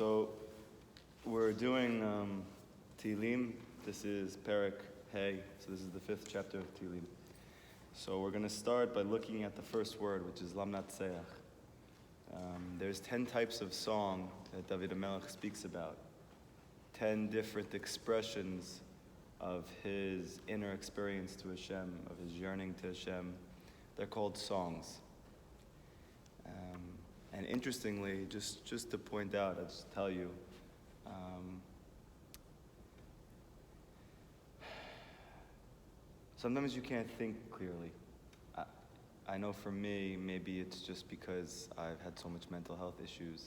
So we're doing Tehillim. This is Perek Hey. So this is the 5th chapter of Tehillim. So we're going to start by looking at the first word, which is Lam Natseach. There's 10 types of song that David HaMelech speaks about. 10 different expressions of his inner experience to Hashem, of his yearning to Hashem. They're called songs. And interestingly, just to point out, I'll just tell you, sometimes you can't think clearly. I know for me, maybe it's just because I've had so much mental health issues,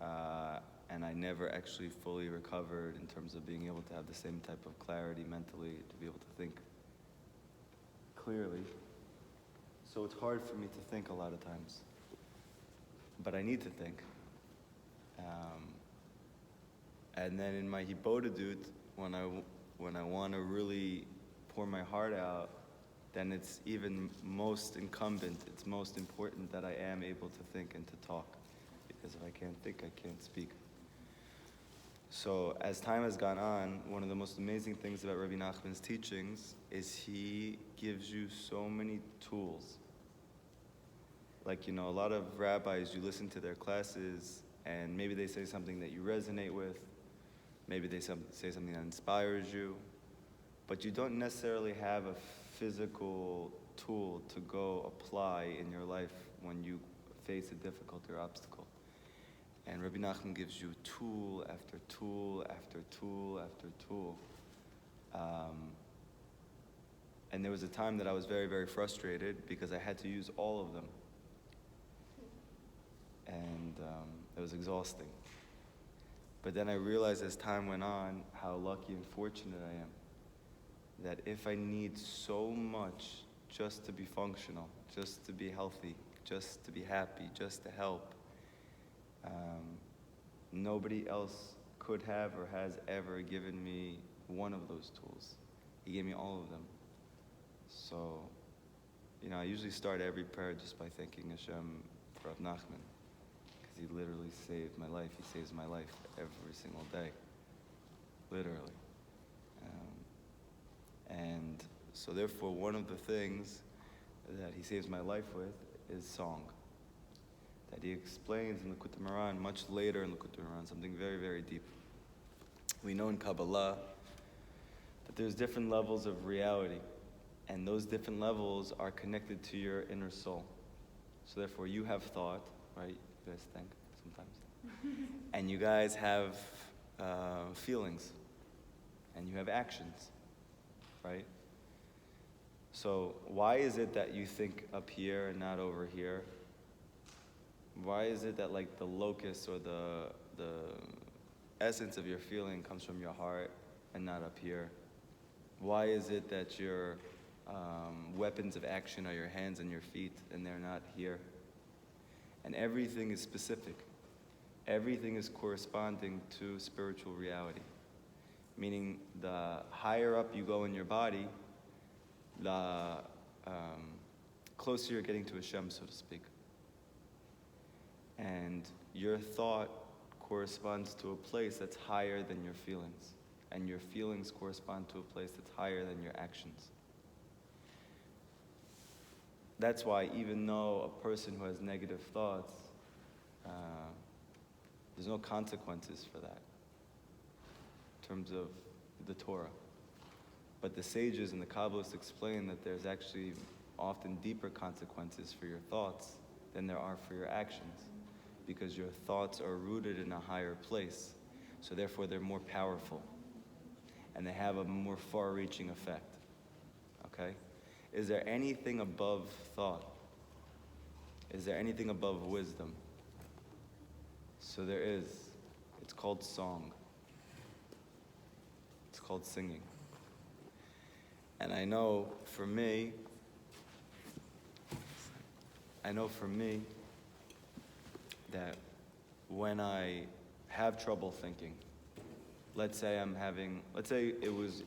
and I never actually fully recovered in terms of being able to have the same type of clarity mentally, to be able to think clearly. So it's hard for me to think a lot of times. But I need to think. And then in my hibodedut, when I want to really pour my heart out, then it's even most incumbent, it's most important that I am able to think and to talk. Because if I can't think, I can't speak. So as time has gone on, one of the most amazing things about Rabbi Nachman's teachings is he gives you so many tools. Like, a lot of rabbis, you listen to their classes, and maybe they say something that you resonate with. Maybe they say something that inspires you. But you don't necessarily have a physical tool to go apply in your life when you face a difficulty or obstacle. And Rabbi Nachman gives you tool after tool after tool after tool. And there was a time that I was very, very frustrated because I had to use all of them. And it was exhausting. But then I realized as time went on how lucky and fortunate I am. That if I need so much just to be functional, just to be healthy, just to be happy, just to help, nobody else could have or has ever given me one of those tools. He gave me all of them. So, I usually start every prayer just by thanking Hashem for Rav Nachman. He literally saved my life. He saves my life every single day. Literally. And so therefore, one of the things that he saves my life with is song. That he explains in Likutei Moharan, much later in Likutei Moharan, something very, very deep. We know in Kabbalah that there's different levels of reality. And those different levels are connected to your inner soul. So therefore, you have thought, right? You guys think sometimes. And you guys have feelings. And you have actions, right? So why is it that you think up here and not over here? Why is it that the locus or the essence of your feeling comes from your heart and not up here? Why is it that your weapons of action are your hands and your feet and they're not here? And everything is specific. Everything is corresponding to spiritual reality. Meaning the higher up you go in your body, the closer you're getting to Hashem, so to speak. And your thought corresponds to a place that's higher than your feelings. And your feelings correspond to a place that's higher than your actions. That's why even though a person who has negative thoughts, there's no consequences for that in terms of the Torah. But the sages and the Kabbalists explain that there's actually often deeper consequences for your thoughts than there are for your actions, because your thoughts are rooted in a higher place. So therefore they're more powerful and they have a more far-reaching effect. Okay? Is there anything above thought? Is there anything above wisdom? So there is. It's called song. It's called singing. And I know for me that when I have trouble thinking, let's say it was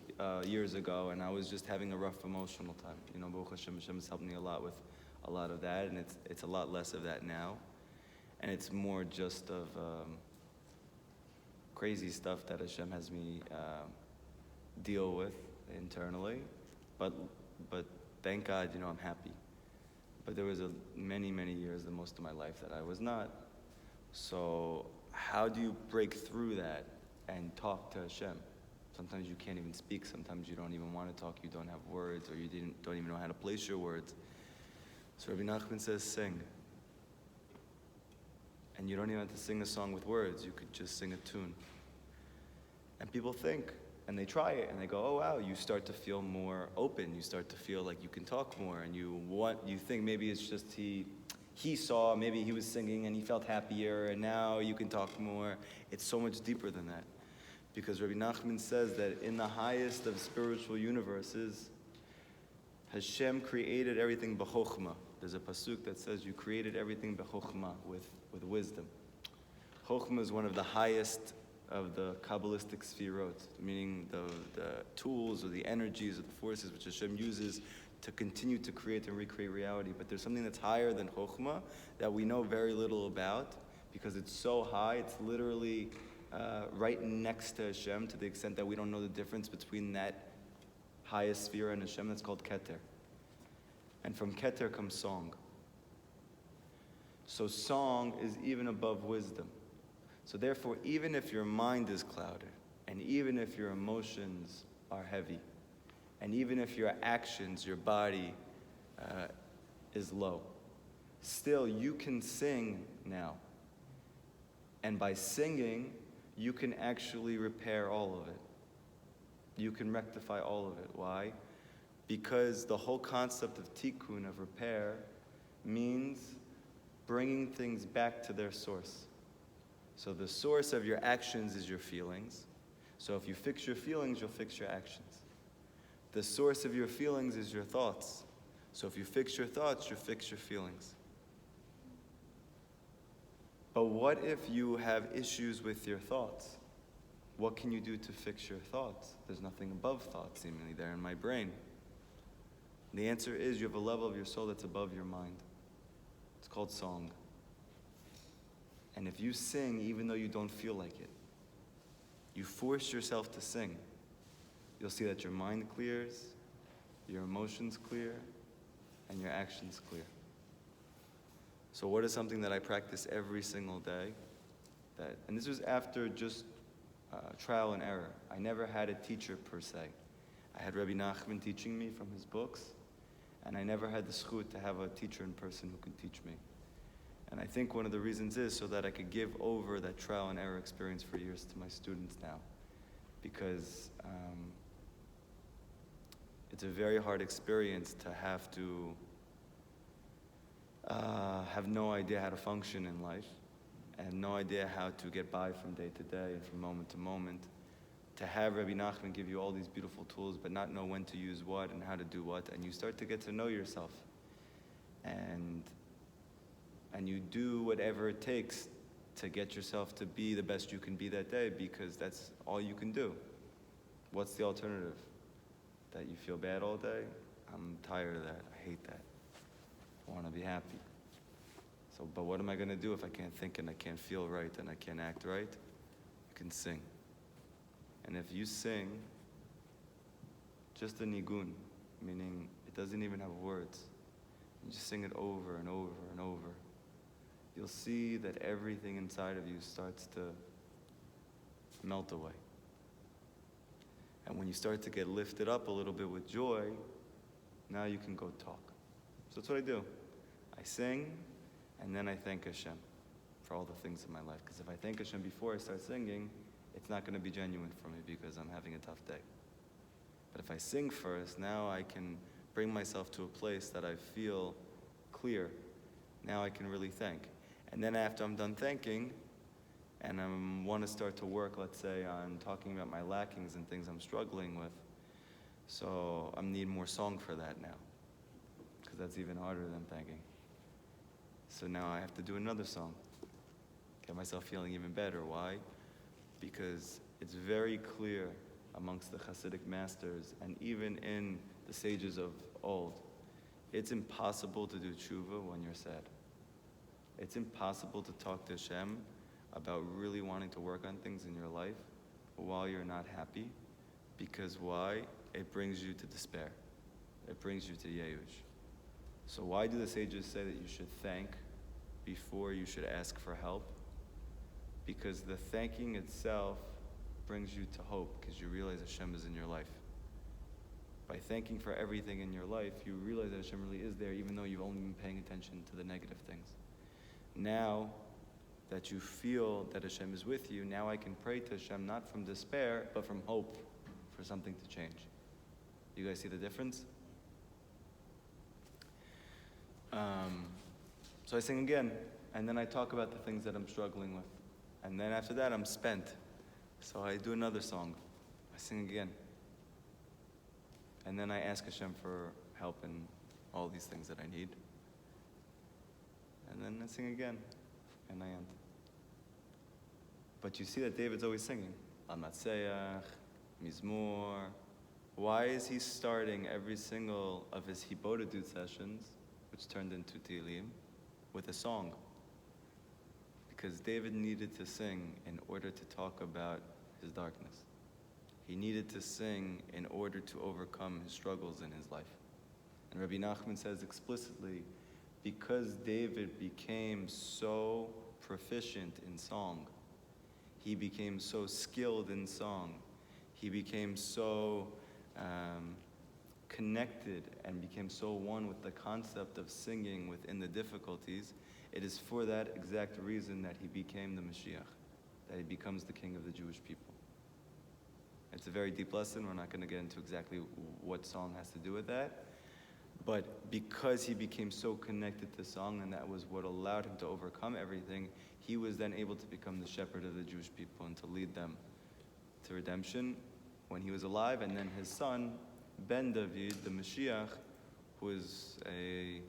years ago and I was just having a rough emotional time. Baruch Hashem has helped me a lot with a lot of that, and it's a lot less of that now. And it's more just of crazy stuff that Hashem has me deal with internally, but thank God, I'm happy. But there was many, many years, the most of my life, that I was not. So how do you break through that and talk to Hashem? Sometimes you can't even speak. Sometimes you don't even want to talk. You don't have words, or you don't even know how to place your words. So Rabbi Nachman says, sing. And you don't even have to sing a song with words. You could just sing a tune. And people think, and they try it, and they go, oh wow, you start to feel more open. You start to feel like you can talk more, and you think maybe it's just he saw, maybe he was singing and he felt happier, and now you can talk more. It's so much deeper than that. Because Rabbi Nachman says that in the highest of spiritual universes, Hashem created everything b'chokhmah. There's a pasuk that says you created everything b'chokhmah, with wisdom. Chokhmah is one of the highest of the Kabbalistic sefirot, meaning the tools or the energies or the forces which Hashem uses to continue to create and recreate reality. But there's something that's higher than Chokhmah that we know very little about, because it's so high, it's literally right next to Hashem, to the extent that we don't know the difference between that highest sphere and Hashem. That's called Keter. And from Keter comes song. So song is even above wisdom. So therefore, even if your mind is clouded, and even if your emotions are heavy, and even if your actions, your body is low, still you can sing now. And by singing, you can actually repair all of it. You can rectify all of it. Why? Because the whole concept of tikkun, of repair, means bringing things back to their source. So the source of your actions is your feelings. So if you fix your feelings, you'll fix your actions. The source of your feelings is your thoughts. So if you fix your thoughts, you'll fix your feelings. But what if you have issues with your thoughts? What can you do to fix your thoughts? There's nothing above thoughts, seemingly, there in my brain. And the answer is you have a level of your soul that's above your mind. It's called song. And if you sing, even though you don't feel like it, you force yourself to sing, you'll see that your mind clears, your emotions clear, and your actions clear. So what is something that I practice every single day? And this was after just trial and error. I never had a teacher per se. I had Rabbi Nachman teaching me from his books, and I never had the zchut to have a teacher in person who could teach me. And I think one of the reasons is so that I could give over that trial and error experience for years to my students now. Because it's a very hard experience to have to have no idea how to function in life, and no idea how to get by from day to day and from moment to moment. To have Rabbi Nachman give you all these beautiful tools, but not know when to use what and how to do what, and you start to get to know yourself. And you do whatever it takes to get yourself to be the best you can be that day, because that's all you can do. What's the alternative? That you feel bad all day? I'm tired of that. I hate that. I want to be happy. But what am I going to do if I can't think and I can't feel right and I can't act right? You can sing. And if you sing just a nigun, meaning it doesn't even have words, you just sing it over and over and over, you'll see that everything inside of you starts to melt away. And when you start to get lifted up a little bit with joy, now you can go talk. So that's what I do. I sing, and then I thank Hashem for all the things in my life. Because if I thank Hashem before I start singing, it's not going to be genuine for me because I'm having a tough day. But if I sing first, now I can bring myself to a place that I feel clear. Now I can really thank. And then after I'm done thanking, and I want to start to work, let's say, on talking about my lackings and things I'm struggling with, so I need more song for that now, because that's even harder than thanking. So now I have to do another song, get myself feeling even better. Why? Because it's very clear amongst the Hasidic masters, and even in the sages of old, it's impossible to do tshuva when you're sad. It's impossible to talk to Hashem about really wanting to work on things in your life while you're not happy. Because why? It brings you to despair. It brings you to Yeush. So why do the sages say that you should thank before you should ask for help? Because the thanking itself brings you to hope, because you realize Hashem is in your life. By thanking for everything in your life, you realize that Hashem really is there, even though you've only been paying attention to the negative things. Now that you feel that Hashem is with you, now I can pray to Hashem not from despair, but from hope for something to change. You guys see the difference? So I sing again, and then I talk about the things that I'm struggling with. And then after that, I'm spent. So I do another song. I sing again. And then I ask Hashem for help in all these things that I need. And then I sing again, and I end. But you see that David's always singing. Al-Matseach, Mizmor. Why is he starting every single of his Hibodedut sessions, which turned into Tehillim, with a song? Because David needed to sing in order to talk about his darkness. He needed to sing in order to overcome his struggles in his life. And Rabbi Nachman says explicitly, because David became so proficient in song, he became so skilled in song, he became so connected and became so one with the concept of singing within the difficulties, it is for that exact reason that he became the Mashiach, that he becomes the king of the Jewish people. It's a very deep lesson. We're not going to get into exactly what song has to do with that. But because he became so connected to song, and that was what allowed him to overcome everything, he was then able to become the shepherd of the Jewish people and to lead them to redemption when he was alive. And then his son, Ben David, the Mashiach, who is a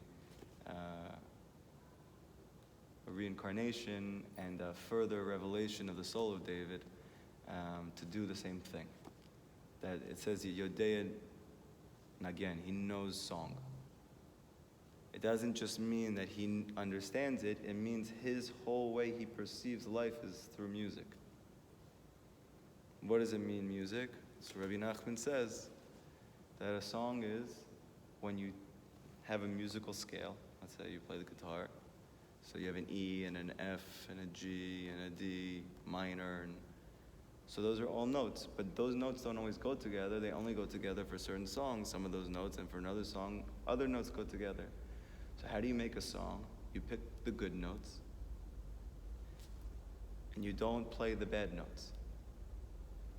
reincarnation and a further revelation of the soul of David, to do the same thing. That it says Yodea Nagen, he knows song. It doesn't just mean that he understands it, it means his whole way he perceives life is through music. What does it mean, music? So Rabbi Nachman says that a song is when you have a musical scale. Let's say you play the guitar. So you have an E and an F and a G and a D minor. And so those are all notes. But those notes don't always go together. They only go together for certain songs, some of those notes. And for another song, other notes go together. So how do you make a song? You pick the good notes. And you don't play the bad notes.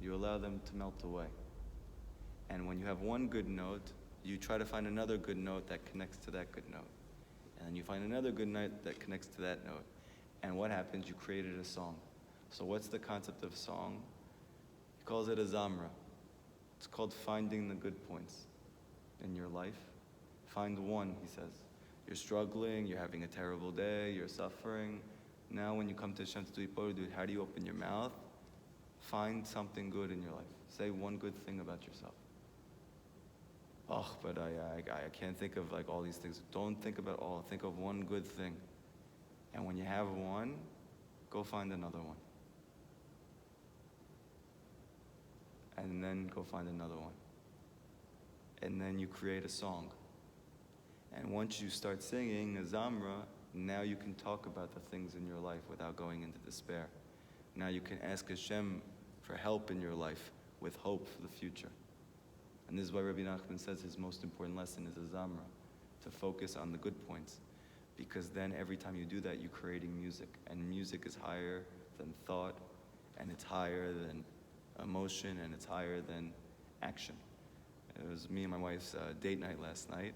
You allow them to melt away. And when you have one good note, you try to find another good note that connects to that good note. And then you find another good note that connects to that note. And what happens? You created a song. So what's the concept of song? He calls it a zamra. It's called finding the good points in your life. Find one, he says. You're struggling, you're having a terrible day, you're suffering. Now when you come to Hashem to do Hibodedut, how do you open your mouth? Find something good in your life. Say one good thing about yourself. Oh, but I can't think of like all these things. Don't think about all. Think of one good thing. And when you have one, go find another one. And then go find another one. And then you create a song. And once you start singing a zamra, now you can talk about the things in your life without going into despair. Now you can ask Hashem for help in your life with hope for the future. And this is why Rabbi Nachman says his most important lesson is a zamra, to focus on the good points. Because then every time you do that, you're creating music. And music is higher than thought, and it's higher than emotion, and it's higher than action. It was me and my wife's date night last night,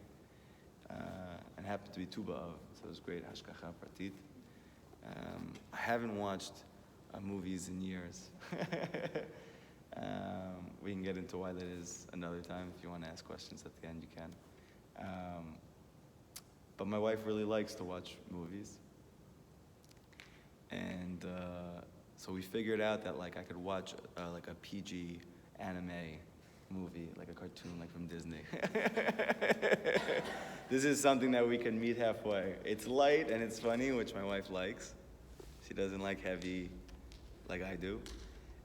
and it happened to be Tu B'Av, so it was great, Hashkacha Pratit. I haven't watched movies in years. We can get into why that is another time. If you want to ask questions at the end, you can. But my wife really likes to watch movies. And so we figured out that like I could watch like a PG anime movie, like a cartoon like from Disney. This is something that we can meet halfway. It's light and it's funny, which my wife likes. She doesn't like heavy, like I do.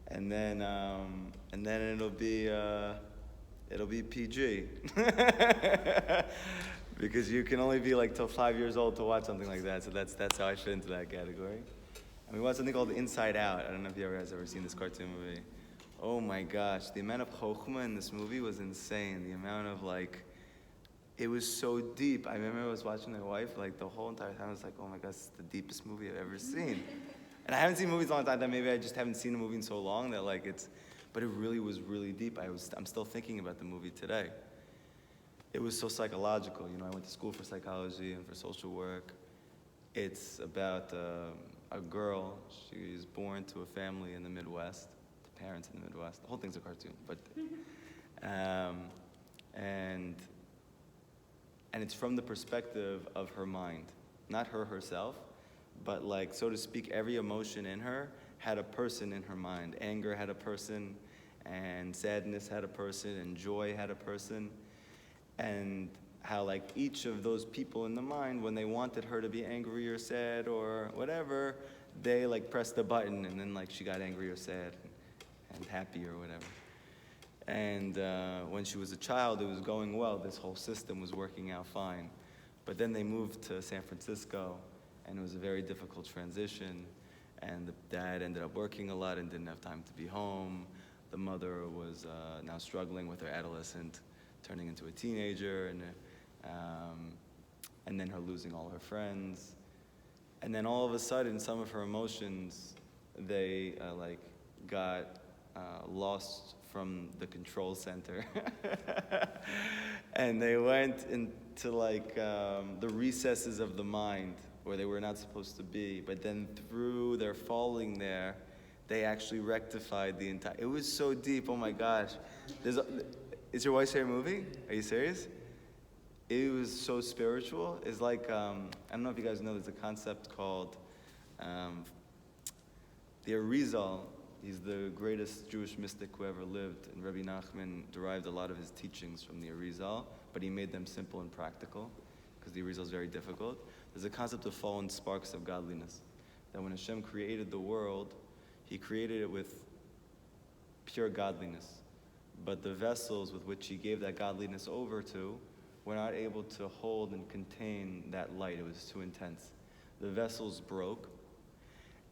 And then it'll be PG. Because you can only be like till 5 years old to watch something like that. So that's how I fit into that category. And we watched something called Inside Out. I don't know if you guys ever seen this cartoon movie. Oh my gosh, the amount of chokhmah in this movie was insane. The amount of it was so deep. I remember I was watching my wife the whole entire time. I was like, oh my gosh, it's the deepest movie I've ever seen. And I haven't seen movies in a long time. That maybe I just haven't seen a movie in so long that but it really was really deep. I'm still thinking about the movie today. It was so psychological. I went to school for psychology and for social work. It's about a girl. She's born to a family in the Midwest, the parents in the Midwest. The whole thing's a cartoon, but and it's from the perspective of her mind, not her herself, but so to speak, every emotion in her had a person in her mind. Anger had a person, and sadness had a person, and joy had a person. And how each of those people in the mind, when they wanted her to be angry or sad or whatever, they pressed the button, and then she got angry or sad and happy or whatever. And when she was a child, it was going well. This whole system was working out fine. But then they moved to San Francisco, and it was a very difficult transition. And the dad ended up working a lot and didn't have time to be home. The mother was now struggling with her adolescent turning into a teenager, and then her losing all her friends. And then all of a sudden, some of her emotions, they got lost from the control center. And they went into the recesses of the mind where they were not supposed to be. But then through their falling there, they actually rectified the entire... It was so deep, oh my gosh. Is your wife's favorite movie? Are you serious? It was so spiritual. It's I don't know if you guys know, there's a concept called the Arizon. He's the greatest Jewish mystic who ever lived, and Rabbi Nachman derived a lot of his teachings from the Arizal, but he made them simple and practical, because the Arizal is very difficult. There's a concept of fallen sparks of godliness, that when Hashem created the world, He created it with pure godliness, but the vessels with which He gave that godliness over to were not able to hold and contain that light. It was too intense. The vessels broke,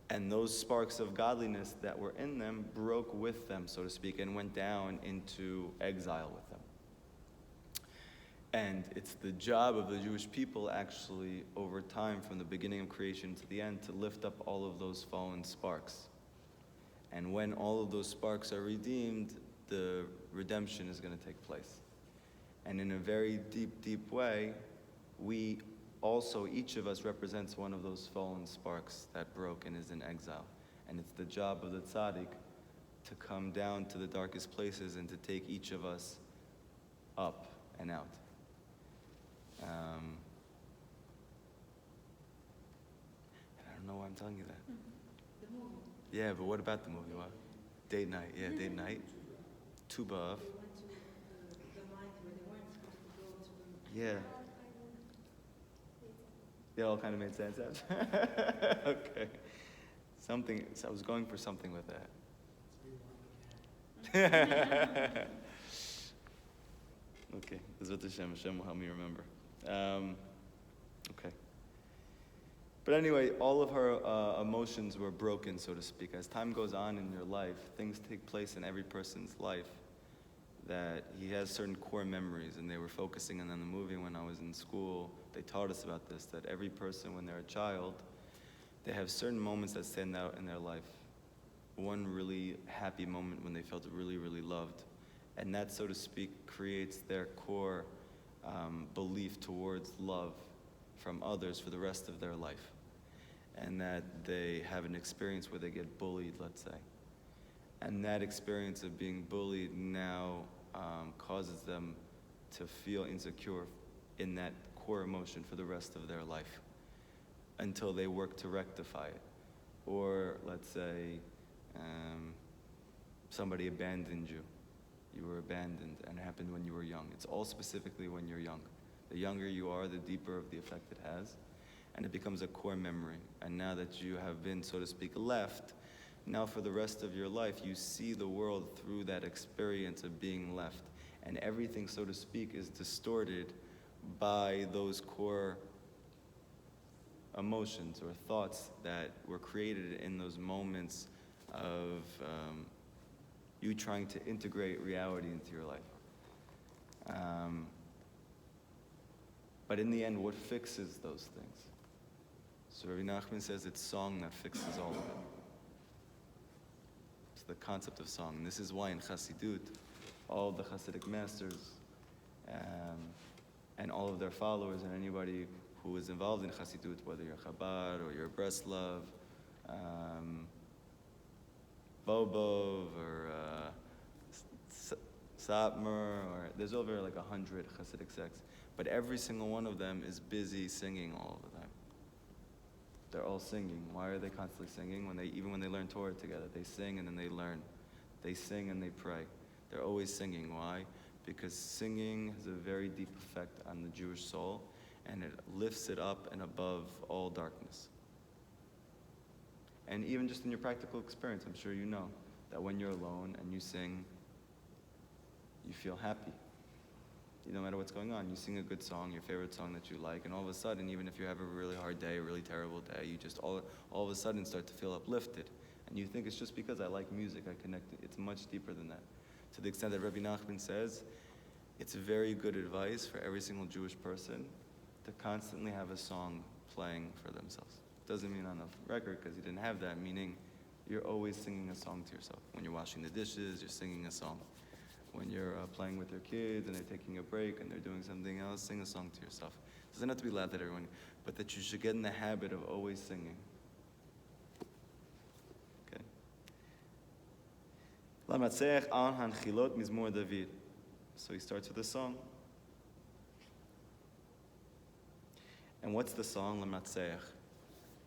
and those sparks of godliness that were in them broke with them, so to speak, and went down into exile with them. And it's the job of the Jewish people, actually, over time, from the beginning of creation to the end, to lift up all of those fallen sparks. And when all of those sparks are redeemed, the redemption is going to take place. And in a very deep, deep way, we also, each of us represents one of those fallen sparks that broke and is in exile. And it's the job of the tzaddik to come down to the darkest places and to take each of us up and out. I don't know why I'm telling you that. The movie. Yeah, but what about the movie? What? Date night, yeah, date night. Tuba of. They went to the night where they weren't supposed to go to the... Yeah. It all kind of made sense. Okay. I was going for something with that. Okay. Bezrat Hashem will help me remember. Okay. But anyway, all of her emotions were broken, so to speak. As time goes on in your life, things take place in every person's life that he has certain core memories, and they were focusing on the movie when I was in school. They taught us about this, that every person, when they're a child, they have certain moments that stand out in their life. One really happy moment when they felt really, really loved. And that, so to speak, creates their core belief towards love from others for the rest of their life. And that they have an experience where they get bullied, let's say. And that experience of being bullied now causes them to feel insecure in that core emotion for the rest of their life until they work to rectify it. Or let's say somebody abandoned you. You were abandoned, and it happened when you were young. It's all specifically when you're young. The younger you are, the deeper of the effect it has. and it becomes a core memory. And now that you have been, so to speak, left, now for the rest of your life, you see the world through that experience of being left. And everything, so to speak, is distorted by those core emotions or thoughts that were created in those moments of you trying to integrate reality into your life. But in the end, what fixes those things? So Rabbi Nachman says it's song that fixes all of it. It's the concept of song. And this is why in Chassidut, all the Hasidic masters and all of their followers and anybody who is involved in Chassidut, whether you're Chabad or you're Breslov, Bobov or Satmar, or there's over like 100 Hasidic sects, but every single one of them is busy singing all of the time. They're all singing. Why are they constantly singing? Even when they learn Torah together, they sing and then they learn. They sing and they pray. They're always singing. Why? Because singing has a very deep effect on the Jewish soul, and it lifts it up and above all darkness. And even just in your practical experience, I'm sure you know that when you're alone and you sing, you feel happy. No matter what's going on, you sing a good song, your favorite song that you like, and all of a sudden, even if you have a really hard day, a really terrible day, you just all of a sudden start to feel uplifted. And you think it's just because I like music, I connect. It's much deeper than that. To the extent that Rabbi Nachman says, it's very good advice for every single Jewish person to constantly have a song playing for themselves. Doesn't mean on a record, because he didn't have that, meaning you're always singing a song to yourself. When you're washing the dishes, you're singing a song. When you're playing with your kids and they're taking a break and they're doing something else, sing a song to yourself. It doesn't have to be loud at everyone, but that you should get in the habit of always singing. Okay? Lamatzeach an hanchilot mizmor David. So he starts with a song. And what's the song, Lamatzeach?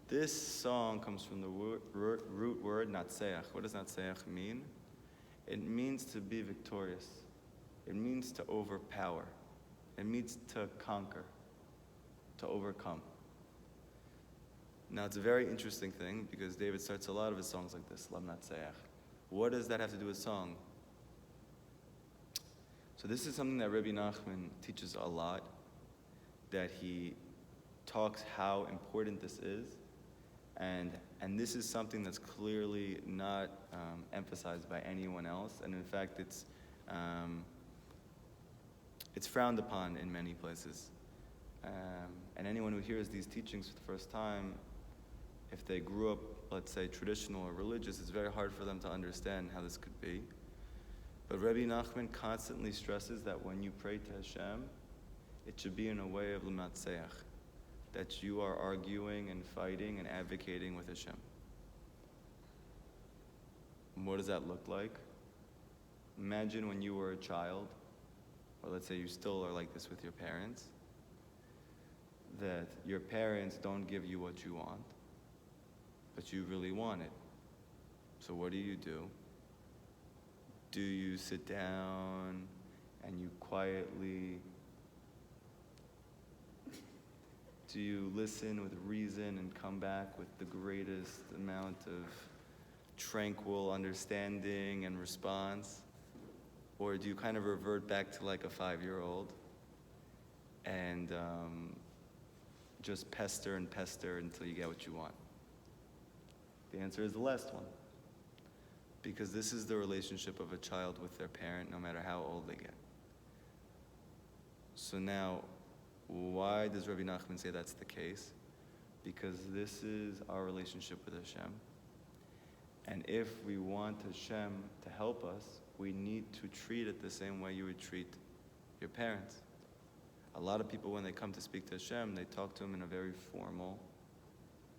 This song comes from the root word natseach. What does natseach mean? It means to be victorious. It means to overpower. It means to conquer, to overcome. Now it's a very interesting thing because David starts a lot of his songs like this, Lam Natseach. What does that have to do with song? So this is something that Rabbi Nachman teaches a lot, that he talks how important this is. And this is something that's clearly not emphasized by anyone else, and in fact, it's frowned upon in many places. And anyone who hears these teachings for the first time, if they grew up, let's say, traditional or religious, it's very hard for them to understand how this could be. But Rabbi Nachman constantly stresses that when you pray to Hashem, it should be in a way of l'matzeach, that you are arguing and fighting and advocating with Hashem. And what does that look like? Imagine when you were a child, or let's say you still are like this with your parents, that your parents don't give you what you want, but you really want it. So what do? Do you sit down and you quietly, do you listen with reason and come back with the greatest amount of tranquil understanding and response? Or do you kind of revert back to like a 5-year-old and just pester and pester until you get what you want? The answer is the last one. Because this is the relationship of a child with their parent, no matter how old they get. So now, why does Rabbi Nachman say that's the case? Because this is our relationship with Hashem. And if we want Hashem to help us, we need to treat it the same way you would treat your parents. A lot of people, when they come to speak to Hashem, they talk to Him in a very formal,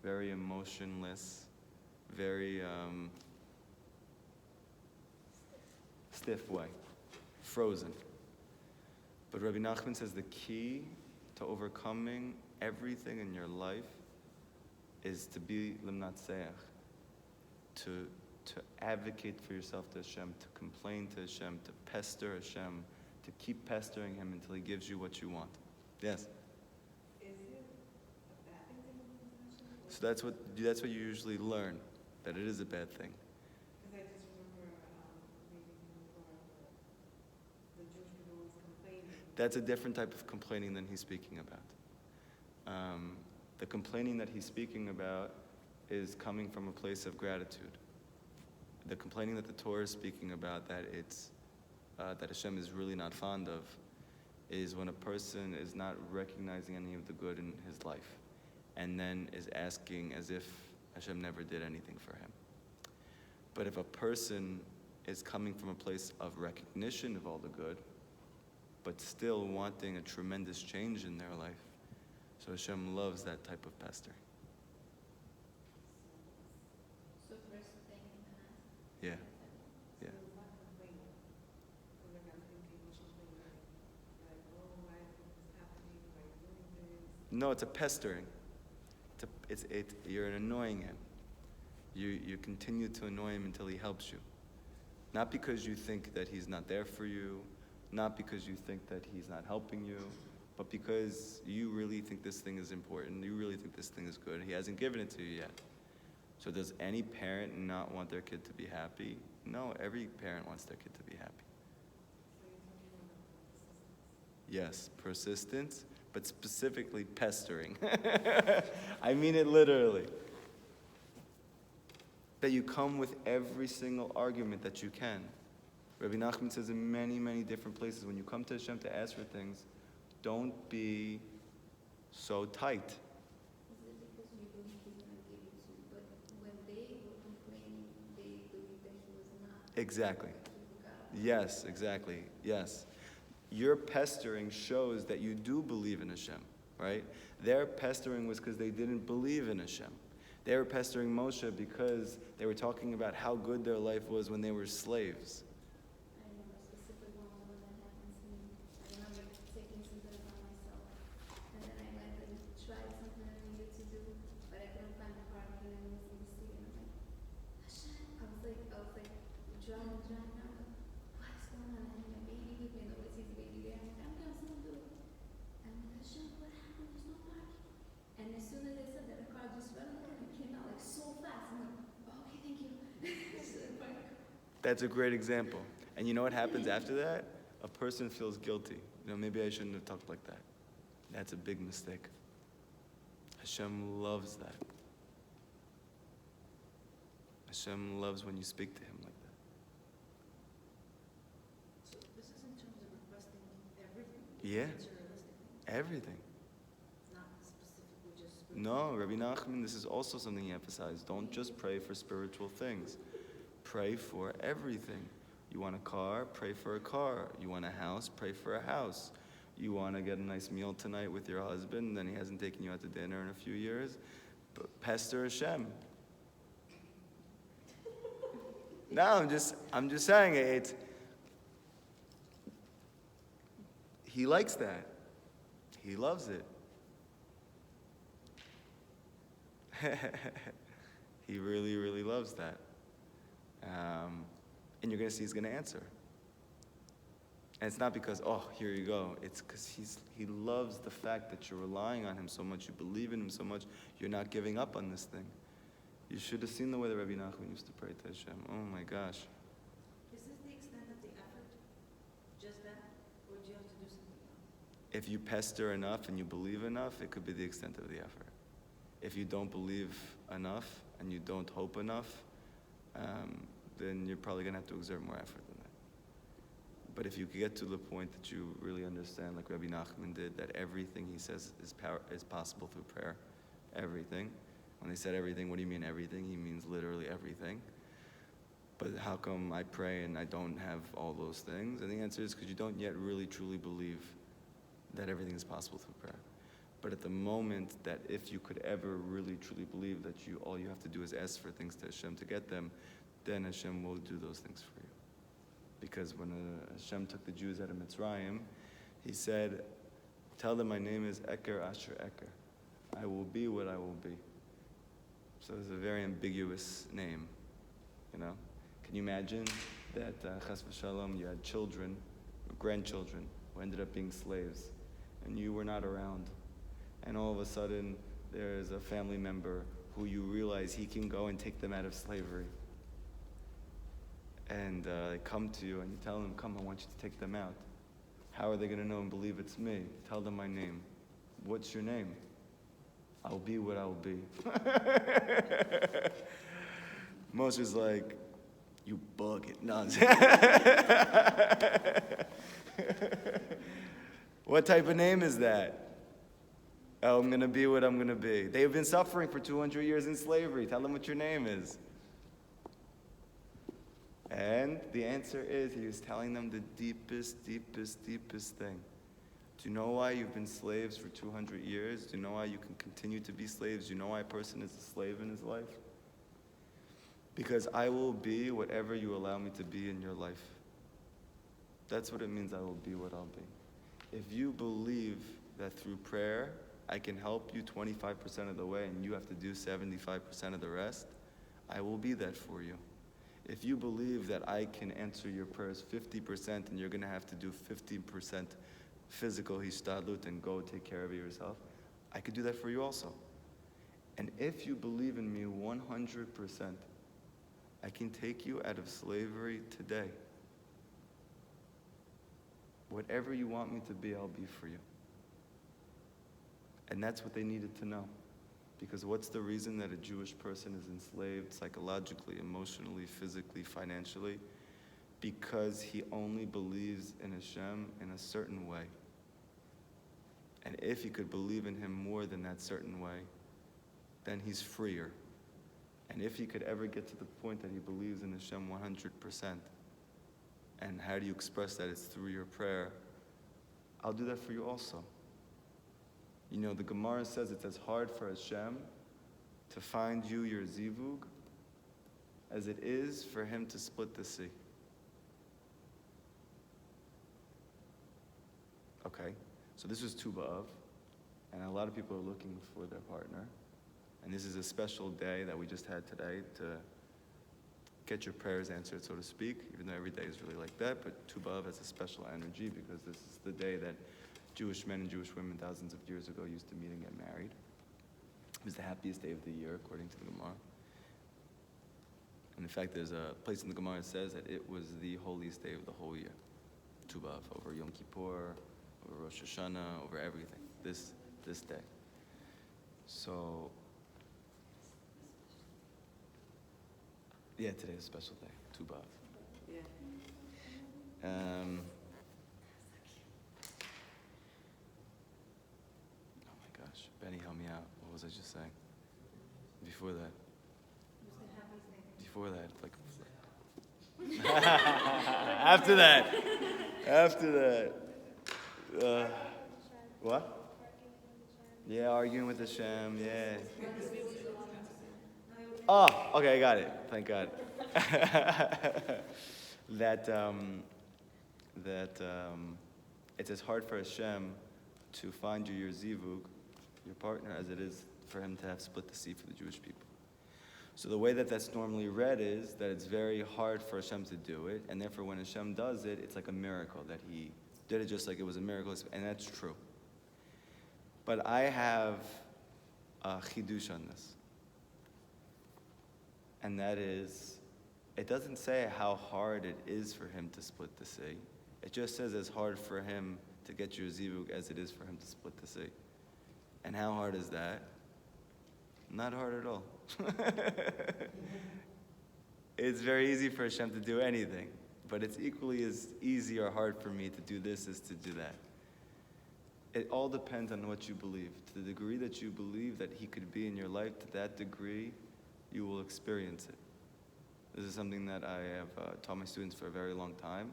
very emotionless, very stiff way, frozen. But Rabbi Nachman says the key to overcoming everything in your life is to be limnatseach, to advocate for yourself to Hashem, to complain to Hashem, to pester Hashem, to keep pestering Him until He gives you what you want. Yes? Is it a bad thing to that's what you usually learn, that it is a bad thing. Because I just remember reading in the Torah the Jewish people was complaining. That's a different type of complaining than he's speaking about. The complaining that he's speaking about is coming from a place of gratitude. The complaining that the Torah is speaking about, that Hashem is really not fond of, is when a person is not recognizing any of the good in his life, and then is asking as if Hashem never did anything for him. But if a person is coming from a place of recognition of all the good, but still wanting a tremendous change in their life, so Hashem loves that type of pestering. So first thing, Yeah. Yeah. So it's not complaining. So they're not thinking complaining. Like, oh, why is this happening? Why are you doing this? No, it's a pestering. You're annoying him. You continue to annoy him until he helps you. Not because you think that he's not there for you, not because you think that he's not helping you, but because you really think this thing is important, you really think this thing is good. He hasn't given it to you yet. So does any parent not want their kid to be happy? No, every parent wants their kid to be happy. So you're talking about persistence. Yes, persistence, but specifically pestering. I mean it literally. That you come with every single argument that you can. Rabbi Nachman says in many, many different places, when you come to Hashem to ask for things, don't be so tight. is it because you believe he's going to give it to you? But when they were complaining, they believed that he was not. Exactly. He forgot. Yes, exactly. Yes. Your pestering shows that you do believe in Hashem, right? Their pestering was because they didn't believe in Hashem. They were pestering Moshe because they were talking about how good their life was when they were slaves. I remember a specific one when that happened to me. I remember taking something upon myself, and then I went and tried something I needed to do, but I couldn't find the parking and it was in the city, and I'm like, Hashem. I was like driving, I'm like, what's going on? I had my baby with me, nobody's baby there. I'm like, I'm gonna still do it. And I'm like, Hashem, what happened? There's no parking. And as soon as I said that, the car just ran over and came out like so fast. I'm like, oh, okay, thank you. That's a great example. And you know what happens after that? A person feels guilty. Maybe I shouldn't have talked like that. That's a big mistake. Hashem loves that. Hashem loves when you speak to him like that. So this is in terms of requesting everything? Yeah. Materialistic things, Everything. not specifically just No, Rabbi Nachman, this is also something he emphasized. Don't just pray for spiritual things. Pray for everything. You want a car? Pray for a car. You want a house? Pray for a house. You want to get a nice meal tonight with your husband, and he hasn't taken you out to dinner in a few years? Pester Hashem. No, I'm just saying it. He likes that. He loves it. He really, really loves that. And you're going to see he's going to answer. And it's not because, oh, here you go. It's because he loves the fact that you're relying on him so much, you believe in him so much, you're not giving up on this thing. You should have seen the way that Rabbi Nachman used to pray to Hashem. Oh my gosh. Is this the extent of the effort? Just that? Or do you have to do something else? If you pester enough and you believe enough, it could be the extent of the effort. If you don't believe enough and you don't hope enough, then you're probably going to have to exert more effort than that. But if you get to the point that you really understand, like Rabbi Nachman did, that everything he says is possible through prayer, everything. When they said everything, what do you mean everything? He means literally everything. But how come I pray and I don't have all those things? And the answer is because you don't yet really truly believe that everything is possible through prayer. But at the moment that if you could ever really truly believe that all you have to do is ask for things to Hashem to get them, then Hashem will do those things for you. Because when Hashem took the Jews out of Mitzrayim, he said, tell them my name is Eker Asher Eker. I will be what I will be. So it's a very ambiguous name, Can you imagine that, Chas v'shalom, you had children, or grandchildren, who ended up being slaves, and you were not around. And all of a sudden, there's a family member who you realize he can go and take them out of slavery. And they come to you and you tell them, come, I want you to take them out. How are they going to know and believe it's me? Tell them my name. What's your name? I'll be what I'll be. Moshe's like, you bug it. No. What type of name is that? Oh, I'm going to be what I'm going to be. They've been suffering for 200 years in slavery. Tell them what your name is. And the answer is, he was telling them the deepest, deepest, deepest thing. Do you know why you've been slaves for 200 years? Do you know why you can continue to be slaves? Do you know why a person is a slave in his life? Because I will be whatever you allow me to be in your life. That's what it means, I will be what I'll be. If you believe that through prayer, I can help you 25% of the way and you have to do 75% of the rest, I will be that for you. If you believe that I can answer your prayers 50% and you're going to have to do 50% physical hishtadlut and go take care of yourself, I could do that for you also. And if you believe in me 100%, I can take you out of slavery today. Whatever you want me to be, I'll be for you. And that's what they needed to know. Because what's the reason that a Jewish person is enslaved psychologically, emotionally, physically, financially? Because he only believes in Hashem in a certain way. And if he could believe in him more than that certain way, then he's freer. And if he could ever get to the point that he believes in Hashem 100%, and how do you express that? It's through your prayer. I'll do that for you also. You know, the Gemara says it's as hard for Hashem to find you your zivug as it is for him to split the sea. Okay, so this was Tu B'Av, and a lot of people are looking for their partner. And this is a special day that we just had today to get your prayers answered, so to speak, even though every day is really like that. But Tu B'Av has a special energy because this is the day that Jewish men and Jewish women thousands of years ago used to meet and get married. It was the happiest day of the year, according to the Gemara. And in fact, there's a place in the Gemara that says that it was the holiest day of the whole year. Tu B'Av, over Yom Kippur, over Rosh Hashanah, over everything. This day. So, yeah, today's a special day, Tu B'Av. Yeah. Benny, help me out. What was I just saying? Before that. Before that, like. After that. What? Yeah, arguing with Hashem. Yeah. Oh, okay, I got it. Thank God. that it's as hard for Hashem to find you your zivug, your partner, as it is for him to have split the sea for the Jewish people. So the way that that's normally read is that it's very hard for Hashem to do it, and therefore when Hashem does it, it's like a miracle, that he did it just like it was a miracle, and that's true. But I have a chidush on this. And that is, it doesn't say how hard it is for him to split the sea. It just says it's hard for him to get your zivug as it is for him to split the sea. And how hard is that? Not hard at all. It's very easy for Hashem to do anything, but it's equally as easy or hard for me to do this as to do that. It all depends on what you believe. To the degree that you believe that he could be in your life, to that degree, you will experience it. This is something that I have taught my students for a very long time,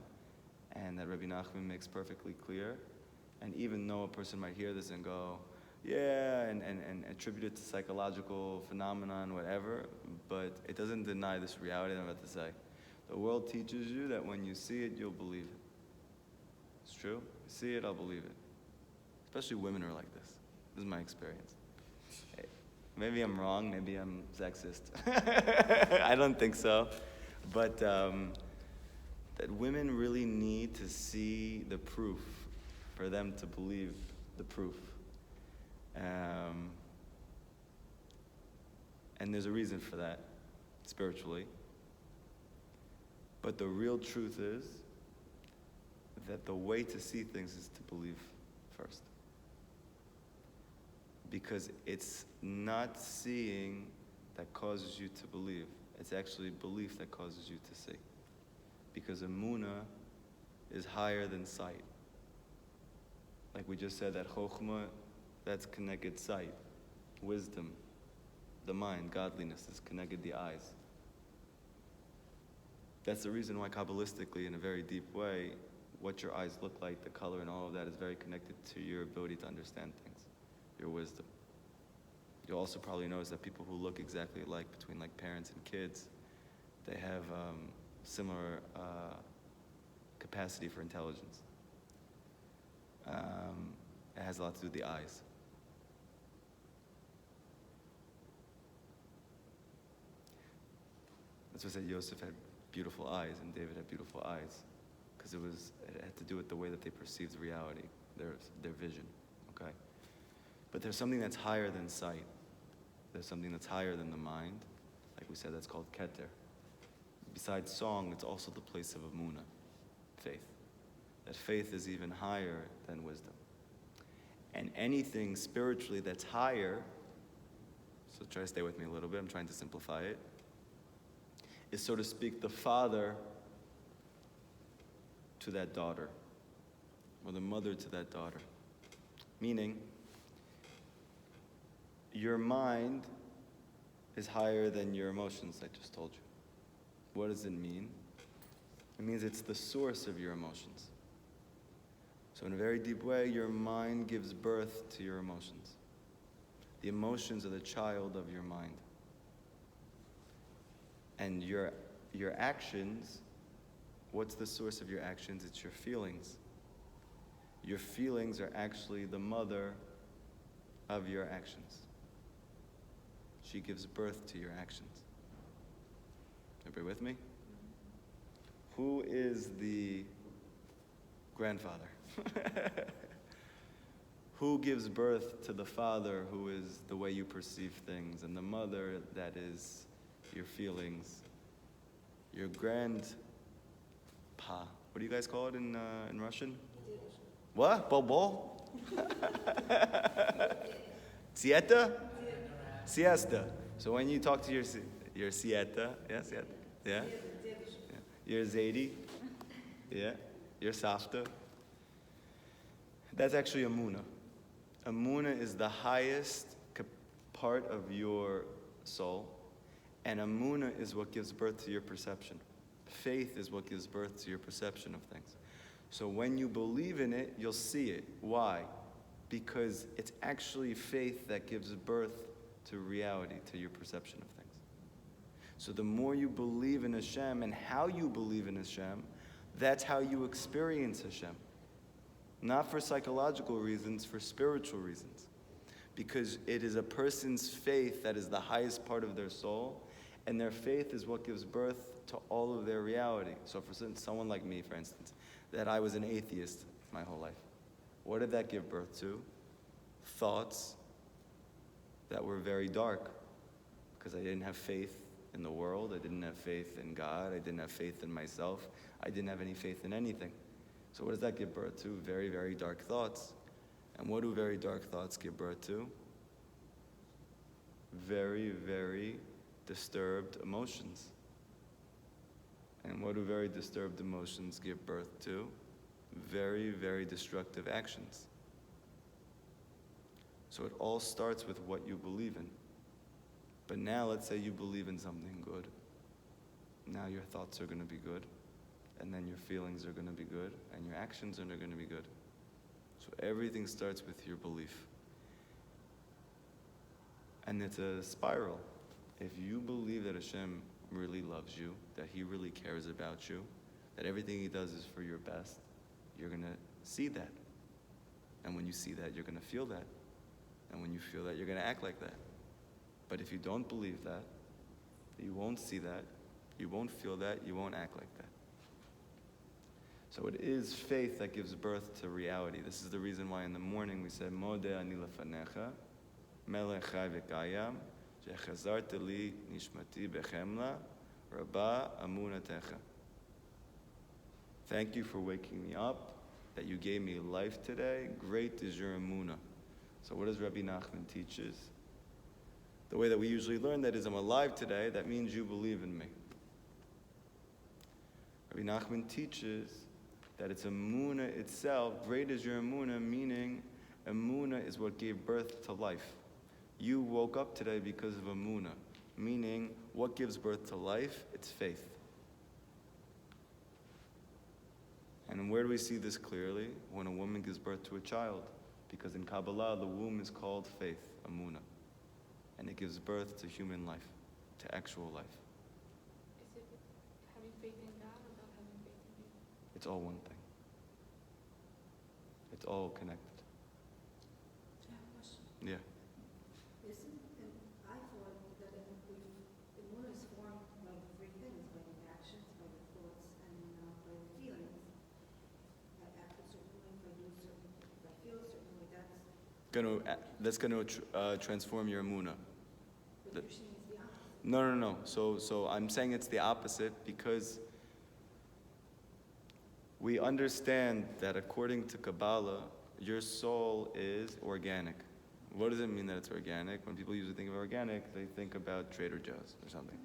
and that Rabbi Nachman makes perfectly clear. And even though a person might hear this and go, yeah, and attribute it to psychological phenomenon, whatever, but it doesn't deny this reality that I'm about to say. The world teaches you that when you see it, you'll believe it. It's true. You see it, I'll believe it. Especially women are like this. This is my experience. Maybe I'm wrong, maybe I'm sexist. I don't think so. But that women really need to see the proof for them to believe the proof. And there's a reason for that, spiritually. But the real truth is that the way to see things is to believe first. Because it's not seeing that causes you to believe. It's actually belief that causes you to see. Because emunah is higher than sight. Like we just said, that chokhmah, that's connected sight. Wisdom, the mind, godliness is connected the eyes. That's the reason why Kabbalistically, in a very deep way, what your eyes look like, the color and all of that is very connected to your ability to understand things, your wisdom. You'll also probably notice that people who look exactly alike between like parents and kids, they have similar capacity for intelligence. It has a lot to do with the eyes. That's why I said Yosef had beautiful eyes and David had beautiful eyes, because it had to do with the way that they perceived reality, their vision, okay? But there's something that's higher than sight. There's something that's higher than the mind. Like we said, that's called keter. Besides song, it's also the place of emunah, faith. That faith is even higher than wisdom. And anything spiritually that's higher, so try to stay with me a little bit, I'm trying to simplify it, is, so to speak, the father to that daughter, or the mother to that daughter. Meaning, your mind is higher than your emotions, I just told you. What does it mean? It means it's the source of your emotions. So in a very deep way, your mind gives birth to your emotions. The emotions are the child of your mind. And your actions, what's the source of your actions? It's your feelings. Your feelings are actually the mother of your actions. She gives birth to your actions. Everybody with me? Who is the grandfather? Who gives birth to the father, who is the way you perceive things, and the mother, that is your feelings? Your grandpa. What do you guys call it in Russian? What? Bobo? Siesta? Siesta. So when you talk to your siesta, yeah, siesta, yeah, your zaidi, yeah, your safta, that's actually emunah. Emunah is the highest part of your soul, and emunah is what gives birth to your perception. Faith is what gives birth to your perception of things. So when you believe in it, you'll see it. Why? Because it's actually faith that gives birth to reality, to your perception of things. So the more you believe in Hashem and how you believe in Hashem, that's how you experience Hashem. Not for psychological reasons, for spiritual reasons. Because it is a person's faith that is the highest part of their soul, and their faith is what gives birth to all of their reality. So for someone like me, for instance, that I was an atheist my whole life, what did that give birth to? Thoughts that were very dark, because I didn't have faith in the world, I didn't have faith in God, I didn't have faith in myself, I didn't have any faith in anything. So what does that give birth to? Very, very dark thoughts. And what do very dark thoughts give birth to? Very, very disturbed emotions. And what do very disturbed emotions give birth to? Very, very destructive actions. So it all starts with what you believe in. But now let's say you believe in something good. Now your thoughts are going to be good, and then your feelings are going to be good, and your actions are going to be good. So everything starts with your belief. And it's a spiral. If you believe that Hashem really loves you, that He really cares about you, that everything He does is for your best, you're going to see that. And when you see that, you're going to feel that. And when you feel that, you're going to act like that. But if you don't believe that, you won't see that, you won't feel that, you won't act like that. So it is faith that gives birth to reality. This is the reason why in the morning we said, Modeh ani lefanecha, melech chai v'kayam, Shechazarta li nishmati bechemla rabba amunatecha. Thank you for waking me up, that you gave me life today. Great is your emunah. So what does Rabbi Nachman teaches? The way that we usually learn that is, I'm alive today, that means you believe in me. Rabbi Nachman teaches that it's emunah itself. Great is your emunah, meaning emunah is what gave birth to life. You woke up today because of emunah, meaning what gives birth to life? It's faith. And where do we see this clearly? When a woman gives birth to a child. Because in Kabbalah, the womb is called faith, emunah. And it gives birth to human life, to actual life. Is it having faith in God or not having faith in you? It's all one thing. It's all connected. I have a question. Yeah. Isn't, and I thought that the moon is formed by the three things, by the actions, by the thoughts, and by the feelings. I act a certain way, if I do certain, if I feel a certain way, That's going to transform your emunah. but you're saying it's the opposite. No. So I'm saying it's the opposite because we understand that according to Kabbalah, your soul is organic. What does it mean that it's organic? When people usually think of organic, they think about Trader Joe's or something.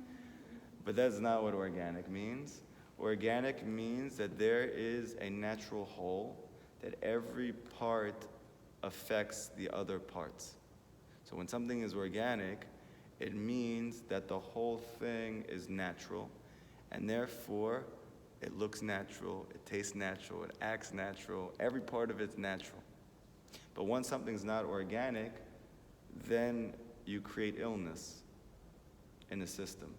But that's not what organic means. Organic means that there is a natural whole, that every part affects the other parts. So when something is organic, it means that the whole thing is natural, and therefore it looks natural, it tastes natural, it acts natural, every part of it's natural. But once something's not organic, then you create illness in the system,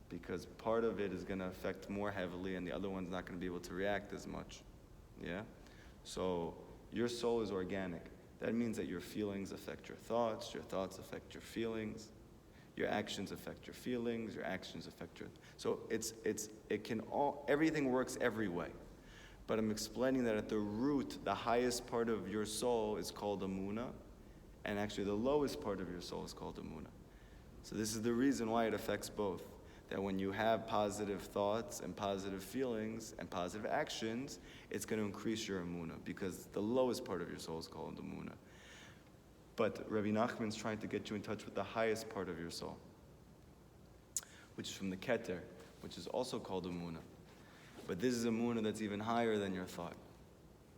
because part of it is going to affect more heavily and the other one's not going to be able to react as much. Yeah? So your soul is organic. That means that your feelings affect your thoughts affect your feelings, your actions affect your feelings, your actions affect your... So everything works every way. But I'm explaining that at the root, the highest part of your soul is called emunah, and actually the lowest part of your soul is called emunah. So this is the reason why it affects both. That when you have positive thoughts and positive feelings and positive actions, it's going to increase your emunah, because the lowest part of your soul is called emunah. But Rabbi Nachman's trying to get you in touch with the highest part of your soul, which is from the Keter, which is also called emunah. But this is emunah that's even higher than your thought.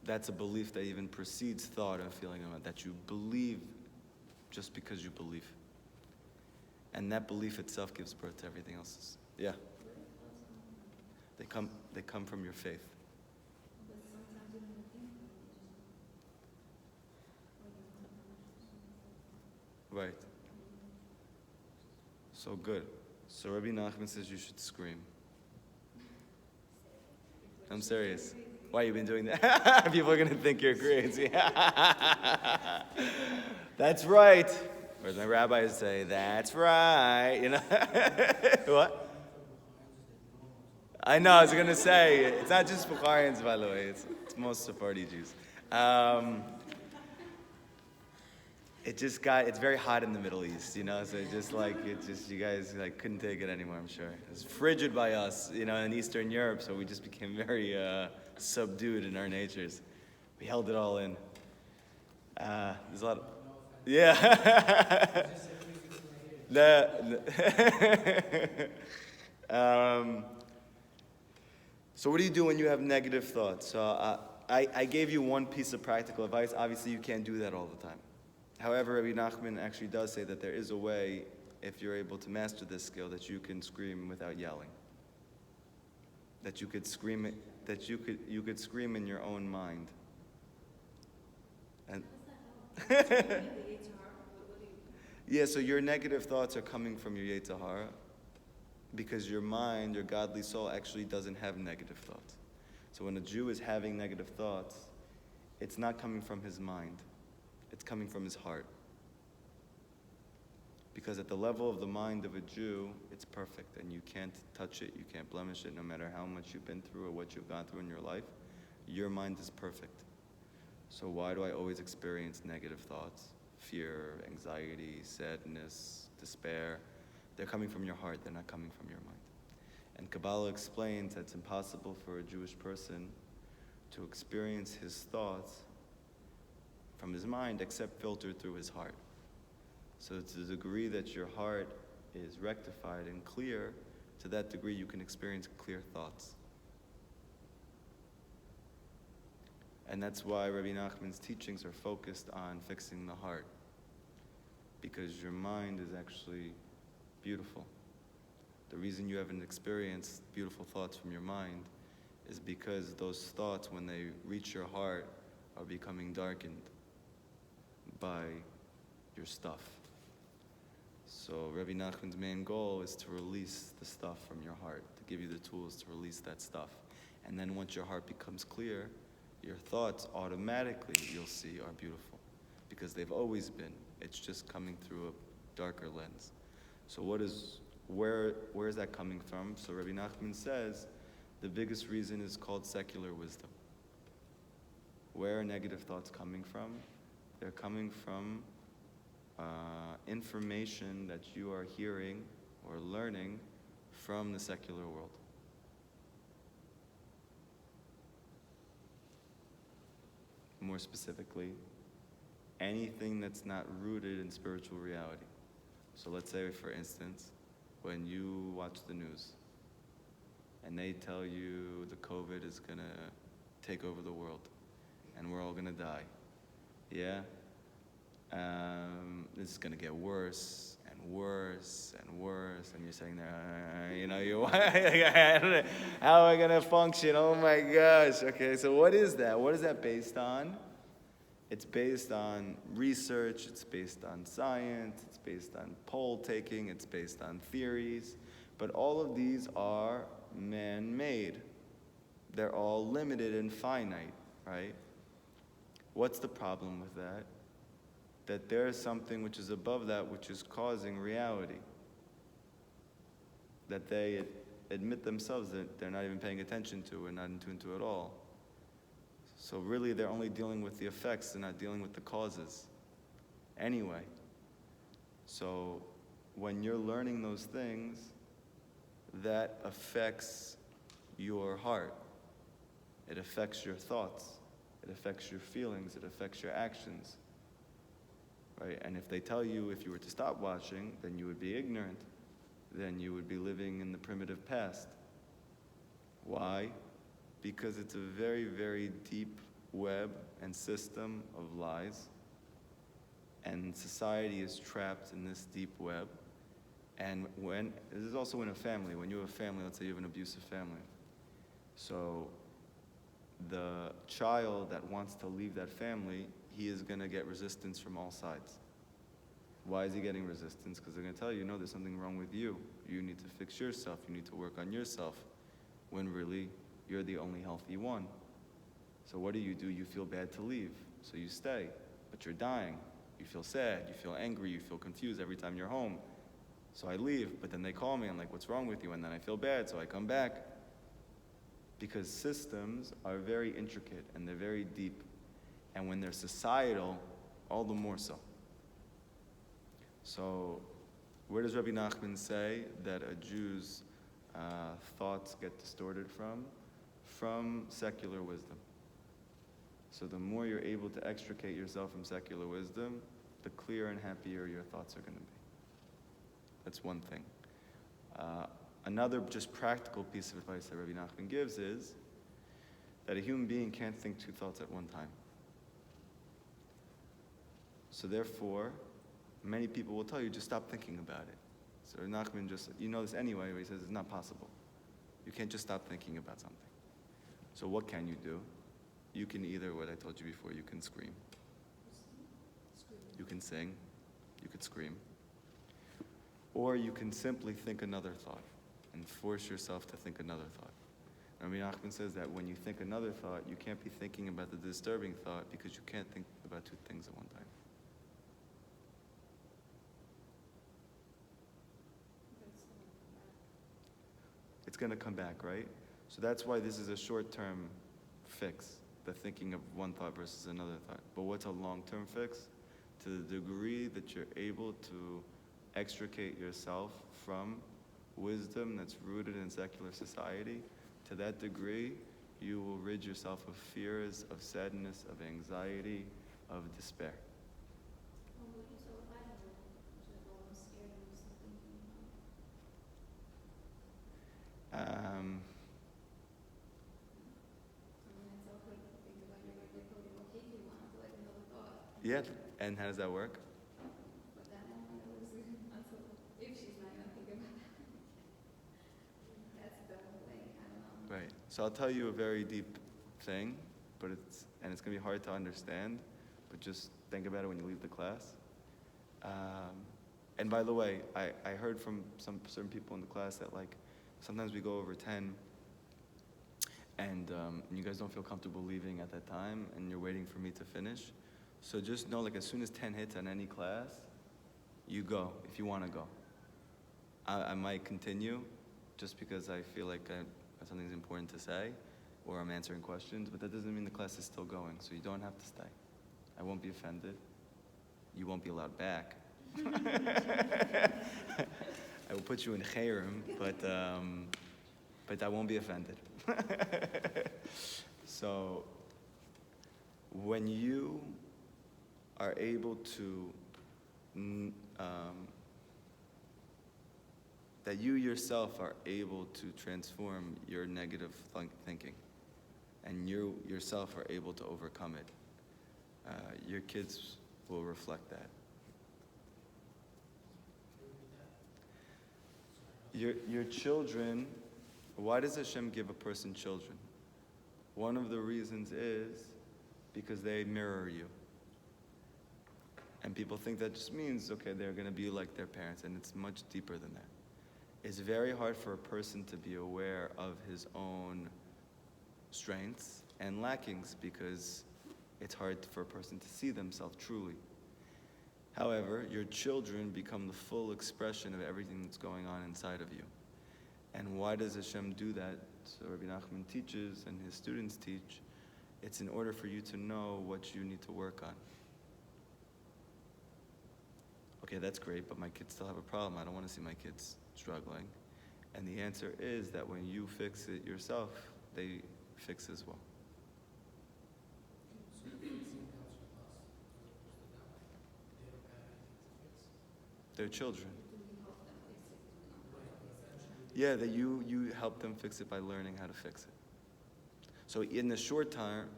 That's a belief that even precedes thought and feeling, that you believe just because you believe. And that belief itself gives birth to everything else. Yeah. They come from your faith. But sometimes you don't think about it. Right. So good. So Rabbi Nachman says you should scream. I'm serious. Why you been doing that? People are going to think you're crazy. That's right. Whereas my rabbis say, that's right. You know? What? I know, I was going to say, it's not just Bukharians, by the way. It's most Sephardi Jews. It's very hot in the Middle East, you know, so you guys couldn't take it anymore, I'm sure. It was frigid by us, you know, in Eastern Europe, so we just became very subdued in our natures. We held it all in. There's a lot of... Yeah. So what do you do when you have negative thoughts? So I gave you one piece of practical advice. Obviously, you can't do that all the time. However, Rabbi Nachman actually does say that there is a way, if you're able to master this skill, that you can scream without yelling. That you could scream it. That you could scream in your own mind. And yeah, so your negative thoughts are coming from your Yetzer Hara, because your mind, your godly soul, actually doesn't have negative thoughts. So when a Jew is having negative thoughts, it's not coming from his mind. It's coming from his heart. Because at the level of the mind of a Jew, it's perfect, and you can't touch it, you can't blemish it, no matter how much you've been through or what you've gone through in your life. Your mind is perfect. So why do I always experience negative thoughts, fear, anxiety, sadness, despair. They're coming from your heart, they're not coming from your mind. And Kabbalah explains that it's impossible for a Jewish person to experience his thoughts from his mind except filtered through his heart. So to the degree that your heart is rectified and clear, to that degree you can experience clear thoughts. And that's why Rabbi Nachman's teachings are focused on fixing the heart, because your mind is actually beautiful. The reason you haven't experienced beautiful thoughts from your mind is because those thoughts, when they reach your heart, are becoming darkened by your stuff. So Rabbi Nachman's main goal is to release the stuff from your heart, to give you the tools to release that stuff. And then once your heart becomes clear, your thoughts automatically, you'll see, are beautiful, because they've always been. It's just coming through a darker lens. So where is that coming from? So Rabbi Nachman says the biggest reason is called secular wisdom. Where are negative thoughts coming from? They're coming from information that you are hearing or learning from the secular world. More specifically, anything that's not rooted in spiritual reality. So let's say, for instance, when you watch the news and they tell you the COVID is going to take over the world and we're all going to die. Yeah? This is going to get worse and worse and worse. And you're sitting there, how am I going to function? Oh my gosh. Okay, so what is that? What is that based on? It's based on research, it's based on science, it's based on poll taking, it's based on theories. But all of these are man-made. They're all limited and finite, right? What's the problem with that? That there is something which is above that which is causing reality. That they admit themselves that they're not even paying attention to and not in tune to at all. So really they're only dealing with the effects, they're not dealing with the causes. Anyway, so when you're learning those things, that affects your heart. It affects your thoughts. It affects your feelings. It affects your actions. Right? And if they tell you if you were to stop watching, then you would be ignorant. Then you would be living in the primitive past. Why? Because it's a very, very deep web and system of lies. And society is trapped in this deep web. And this is also in a family. When you have a family, let's say you have an abusive family. So the child that wants to leave that family, he is going to get resistance from all sides. Why is he getting resistance? Because they're going to tell you, no, there's something wrong with you. You need to fix yourself. You need to work on yourself. When really, you're the only healthy one. So what do? You feel bad to leave. So you stay. But you're dying. You feel sad. You feel angry. You feel confused every time you're home. So I leave. But then they call me. I'm like, what's wrong with you? And then I feel bad. So I come back. Because systems are very intricate and they're very deep. And when they're societal, all the more so. So where does Rabbi Nachman say that a Jew's thoughts get distorted from? From secular wisdom. So the more you're able to extricate yourself from secular wisdom, the clearer and happier your thoughts are going to be. That's one thing. Another just practical piece of advice that Rabbi Nachman gives is that a human being can't think two thoughts at one time. So therefore, many people will tell you, just stop thinking about it. So Nachman you know this anyway, but he says it's not possible. You can't just stop thinking about something. So what can you do? You can either, what I told you before, you can scream. You can sing. You could scream. Or you can simply think another thought and force yourself to think another thought. Rabbi Nachman says that when you think another thought, you can't be thinking about the disturbing thought because you can't think about two things at one time. It's going to come back, right? So that's why this is a short-term fix, the thinking of one thought versus another thought. But what's a long-term fix? to the degree that you're able to extricate yourself from wisdom that's rooted in secular society, to that degree, you will rid yourself of fears, of sadness, of anxiety, of despair. Well, what do you tell a 5-year-old which is almost scared and still thinking about? I mean, I tell her to think about your birthday party, what cake you want, to like another thought. Yeah, and how does that work? But that moment I was until if she's not gonna think about that. That's the thing, I don't know. Right. So I'll tell you a very deep thing, but it's gonna be hard to understand, but just think about it when you leave the class. And by the way, I heard from some certain people in the class that like sometimes we go over 10 and you guys don't feel comfortable leaving at that time and you're waiting for me to finish. So just know, like, as soon as 10 hits on any class, you go if you want to go. I might continue just because I feel like something's important to say or I'm answering questions, but that doesn't mean the class is still going, so you don't have to stay. I won't be offended. You won't be allowed back. I will put you in chayrim, but I won't be offended. So when you are able to, that you yourself are able to transform your negative thinking, and you yourself are able to overcome it, your kids will reflect that. Your children, why does Hashem give a person children? One of the reasons is because they mirror you. And people think that just means, okay, they're going to be like their parents, and it's much deeper than that. It's very hard for a person to be aware of his own strengths and lackings because it's hard for a person to see themselves truly. However, your children become the full expression of everything that's going on inside of you. And why does Hashem do that? So Rabbi Nachman teaches, and his students teach, it's in order for you to know what you need to work on. Okay, that's great, but my kids still have a problem. I don't want to see my kids struggling. And the answer is that when you fix it yourself, they fix as well. So the fixing comes from us, as opposed to them. They don't have anything to fix. They're children. Do we help them fix it? Do we not? Right, but eventually. Yeah, that you help them fix it by learning how to fix it. So in the short term,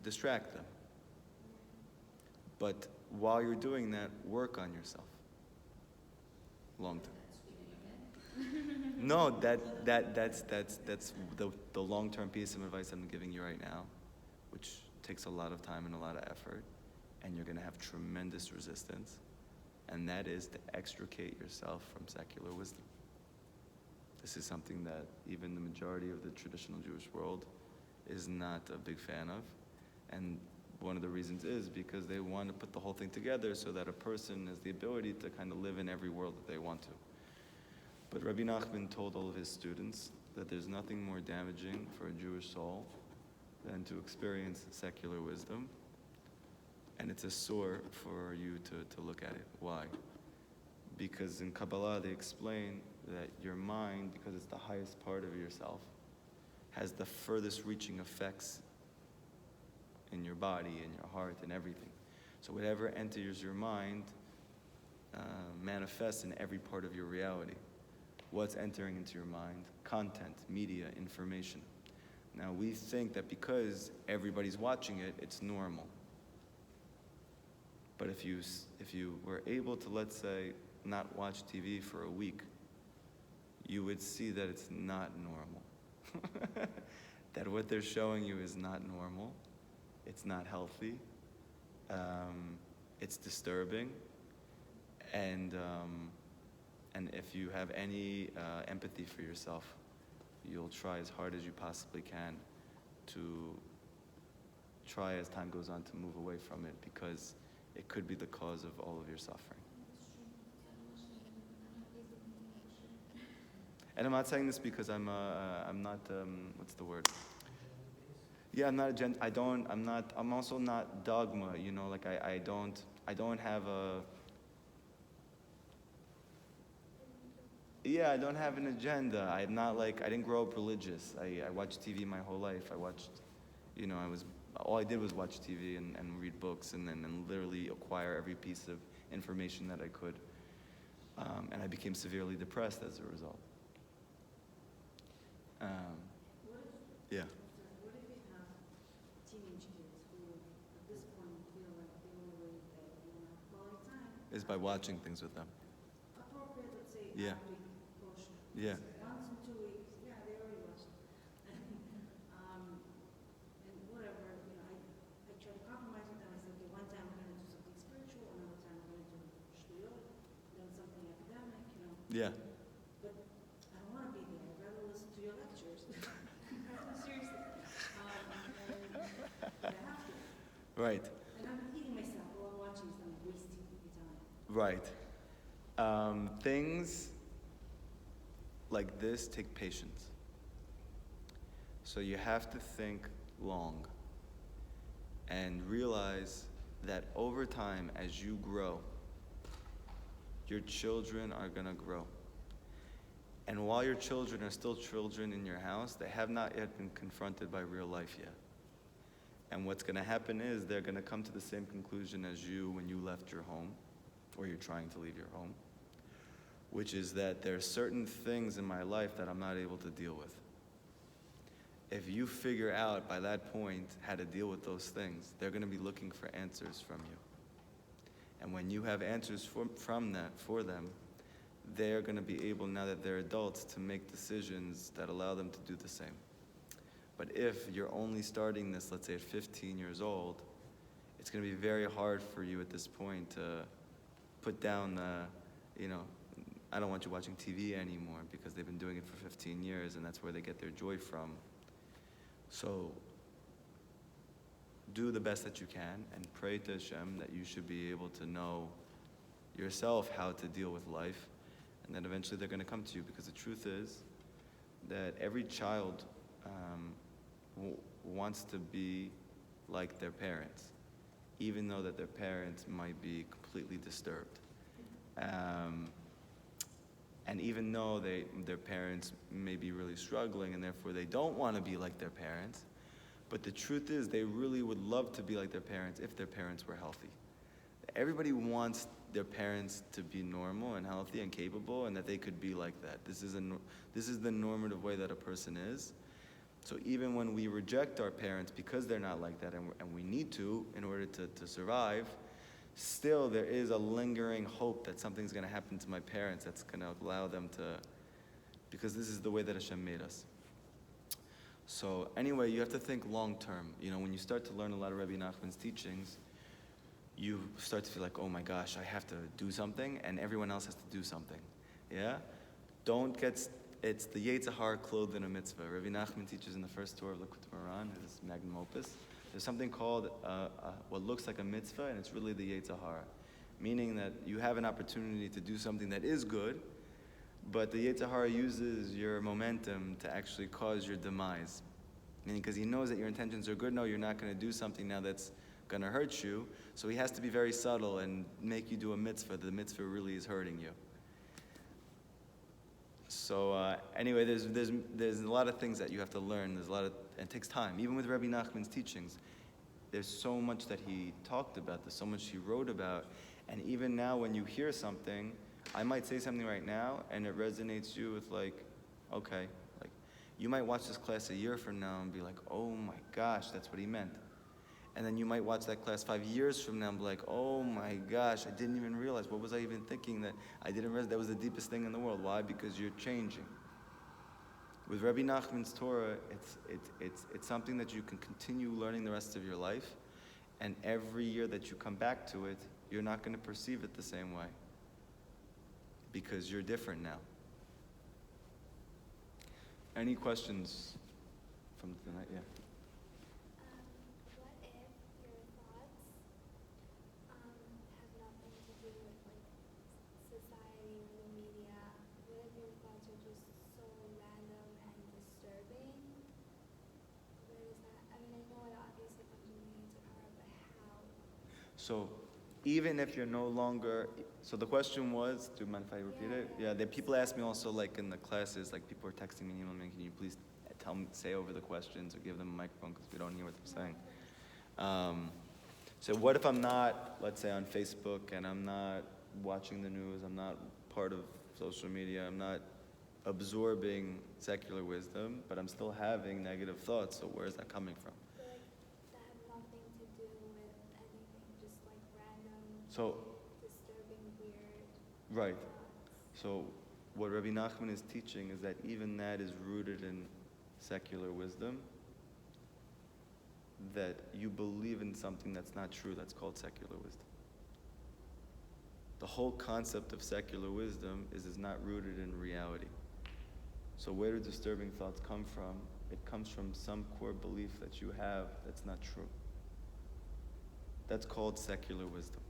distract them. But while you're doing that, work on yourself. Long term. No, that's the long-term piece of advice I'm giving you right now, which takes a lot of time and a lot of effort, and you're going to have tremendous resistance, and that is to extricate yourself from secular wisdom. This is something that even the majority of the traditional Jewish world is not a big fan of, and one of the reasons is because they want to put the whole thing together so that a person has the ability to kind of live in every world that they want to. But Rabbi Nachman told all of his students that there's nothing more damaging for a Jewish soul than to experience secular wisdom. And it's a sore for you to look at it. Why? Because in Kabbalah they explain that your mind, because it's the highest part of yourself, has the furthest reaching effects in your body, in your heart, and everything. So whatever enters your mind manifests in every part of your reality. What's entering into your mind? Content, media, information. Now we think that because everybody's watching it, it's normal. But if you were able to, let's say, not watch TV for a week, you would see that it's not normal. That what they're showing you is not normal. It's not healthy. It's disturbing. And if you have any empathy for yourself, you'll try as hard as you possibly can to try as time goes on to move away from it, because it could be the cause of all of your suffering. And I'm not saying this because I'm not, what's the word? Yeah, I'm not I'm also not dogma, you know, like I don't have a, yeah, I don't have an agenda. I'm not like, I didn't grow up religious. I watched TV my whole life. I watched, you know, all I did was watch TV and read books and literally acquire every piece of information that I could. And I became severely depressed as a result. What if, Yeah. what if you have teenage kids who, at this point, feel like the only way that you want to have quality time Is by watching things with them. appropriate, let's say, Yeah. Arabic kosher. Yeah. Once in 2 weeks, yeah, they already watched. And whatever, you know, I try to compromise with them. I say, okay, one time we're going to do something spiritual, another time we're going to do shtuyot, then something academic, you know. Yeah. But I don't want to be there. I'd rather listen to your lectures. Seriously. And I have to. Right. And I'm eating myself while I'm watching, so I'm wasting your time. Right. Things like this take patience. So you have to think long and realize that over time, as you grow, your children are going to grow. And while your children are still children in your house, they have not yet been confronted by real life yet. And what's going to happen is they're going to come to the same conclusion as you when you left your home, or you're trying to leave your home, which is that there are certain things in my life that I'm not able to deal with. If you figure out by that point how to deal with those things, they're going to be looking for answers from you. And when you have answers for them, they're going to be able, now that they're adults, to make decisions that allow them to do the same. But if you're only starting this, let's say at 15 years old, it's going to be very hard for you at this point to put down the, you know, I don't want you watching TV anymore, because they've been doing it for 15 years and that's where they get their joy from. So do the best that you can and pray to Hashem that you should be able to know yourself how to deal with life, and then eventually they're going to come to you, because the truth is that every child wants to be like their parents, even though that their parents might be completely disturbed. And even though their parents may be really struggling and therefore they don't want to be like their parents, but the truth is they really would love to be like their parents if their parents were healthy. Everybody wants their parents to be normal and healthy and capable, and that they could be like that. This is the normative way that a person is. So even when we reject our parents because they're not like that, and we need to in order to survive, still there is a lingering hope that something's going to happen to my parents that's going to allow them to, because this is the way that Hashem made us. So anyway, you have to think long term. You know, when you start to learn a lot of Rabbi Nachman's teachings, you start to feel like, oh my gosh, I have to do something, and everyone else has to do something. Yeah? It's the Yetzer Hara clothed in a mitzvah. Rabbi Nachman teaches in the first Torah of Likutei Moharan, his magnum opus, there's something called what looks like a mitzvah, and it's really the Yetzer Hara. Meaning that you have an opportunity to do something that is good, but the Yetzer Hara uses your momentum to actually cause your demise. Meaning, because he knows that your intentions are good, no, you're not going to do something now that's going to hurt you, so he has to be very subtle and make you do a mitzvah. The mitzvah really is hurting you. So anyway, there's a lot of things that you have to learn. And it takes time. Even with Rabbi Nachman's teachings, there's so much that he talked about. There's so much he wrote about. And even now, when you hear something, I might say something right now, and it resonates you with like, okay, like you might watch this class a year from now and be like, oh my gosh, that's what he meant. And then you might watch that class 5 years from now and be like, oh my gosh, I didn't even realize. What was I even thinking that I didn't realize that was the deepest thing in the world? Why? Because you're changing. With Rabbi Nachman's Torah, it's something that you can continue learning the rest of your life. And every year that you come back to it, you're not going to perceive it the same way. Because you're different now. Any questions from tonight? Yeah. What if your thoughts have nothing to do with like society or the media? What if your thoughts are just so random and disturbing? Where does that? I mean, I So even if you're no longer, so the question was, do you mind if I repeat it? Yeah, people ask me also, like in the classes, like people are texting me and emailing me, can you please say over the questions or give them a microphone because we don't hear what they're saying. So what if I'm not, let's say, on Facebook and I'm not watching the news, I'm not part of social media, I'm not absorbing secular wisdom, but I'm still having negative thoughts, so where is that coming from? Like, that have nothing to do with anything, just like random, So, disturbing, weird right. thoughts. So what Rabbi Nachman is teaching is that even that is rooted in secular wisdom, that you believe in something that's not true, that's called secular wisdom. The whole concept of secular wisdom is not rooted in reality. So where do disturbing thoughts come from? It comes from some core belief that you have that's not true. That's called secular wisdom.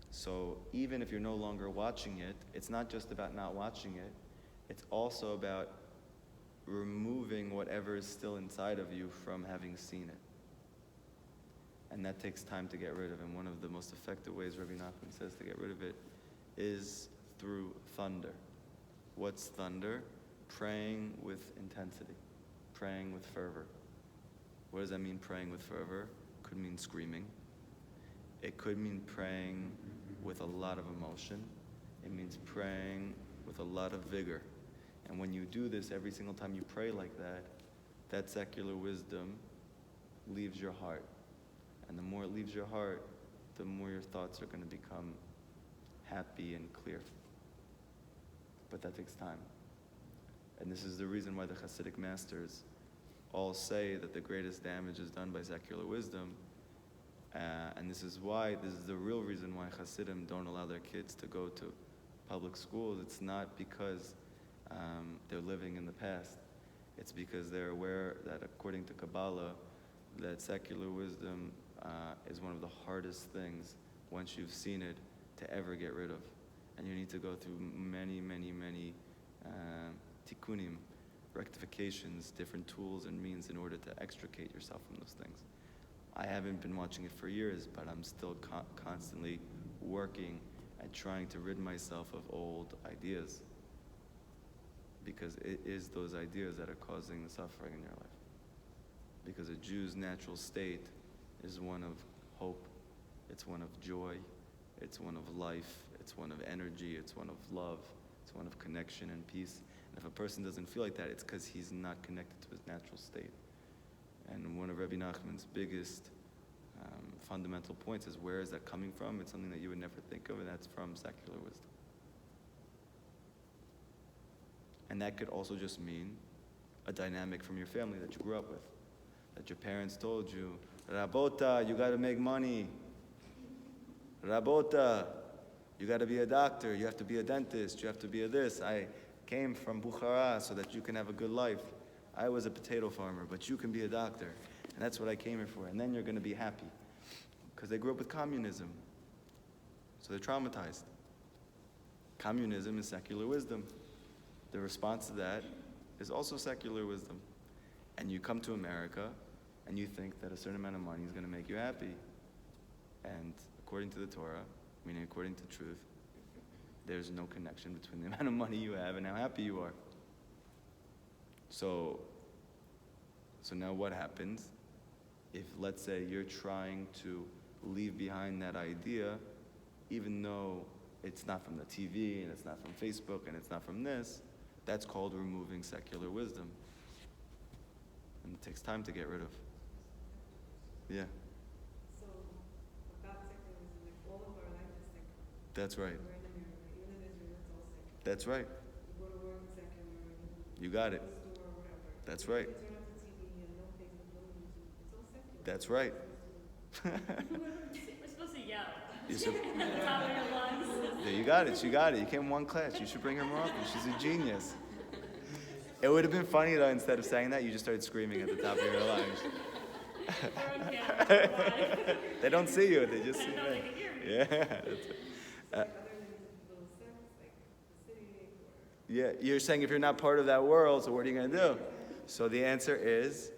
So even if you're no longer watching it, it's not just about not watching it, it's also about removing whatever is still inside of you from having seen it. And that takes time to get rid of. And one of the most effective ways Rabbi Nachman says to get rid of it is through thunder. What's thunder? Praying with intensity, praying with fervor. What does that mean, praying with fervor? Could mean screaming. It could mean praying with a lot of emotion. It means praying with a lot of vigor. And when you do this every single time you pray like that, that secular wisdom leaves your heart. And the more it leaves your heart, the more your thoughts are going to become happy and clear. But that takes time. And this is the reason why the Hasidic masters all say that the greatest damage is done by secular wisdom. And this is the real reason why Hasidim don't allow their kids to go to public schools. It's not because they're living in the past. It's because they're aware that according to Kabbalah, that secular wisdom is one of the hardest things, once you've seen it, to ever get rid of. And you need to go through many, many, many tikkunim, rectifications, different tools and means in order to extricate yourself from those things. I haven't been watching it for years, but I'm still constantly working at trying to rid myself of old ideas, because it is those ideas that are causing the suffering in your life. Because a Jew's natural state is one of hope, it's one of joy, it's one of life, it's one of energy, it's one of love, it's one of connection and peace. And if a person doesn't feel like that, it's because he's not connected to his natural state. And one of Rabbi Nachman's biggest fundamental points is, where is that coming from? It's something that you would never think of, and that's from secular wisdom. And that could also just mean a dynamic from your family that you grew up with. That your parents told you, Rabota, you got to make money. Rabota, you got to be a doctor. You have to be a dentist. You have to be a this. I came from Bukhara so that you can have a good life. I was a potato farmer, but you can be a doctor. And that's what I came here for. And then you're going to be happy. Because they grew up with communism. So they're traumatized. Communism is secular wisdom. The response to that is also secular wisdom. And you come to America, and you think that a certain amount of money is going to make you happy. And according to the Torah, meaning according to truth, there's no connection between the amount of money you have and how happy you are. So now what happens if, let's say, you're trying to leave behind that idea, even though it's not from the TV, and it's not from Facebook, and it's not from this? That's called removing secular wisdom. And it takes time to get rid of. Yeah. So, about secularism, like all of our life is secular. That's right. We're in America, even in Israel, it's all secular. That's right. You go to work, secular. You got it. Go to the store, whatever. That's You right. turn on the TV and no Facebook, no YouTube. It's all secular. That's right. We're supposed to yell. You should, At the top of your lungs. there, you got it. You got it. You came one class. You should bring her more often. She's a genius. It would have been funny though, instead of saying that, you just started screaming at the top of your lungs. We're on camera. They don't see you. They just see I know, me. they can hear me. Yeah. That's it. Other than little steps, like the city or Yeah, you're saying if you're not part of that world, so what are you going to do? So the answer is,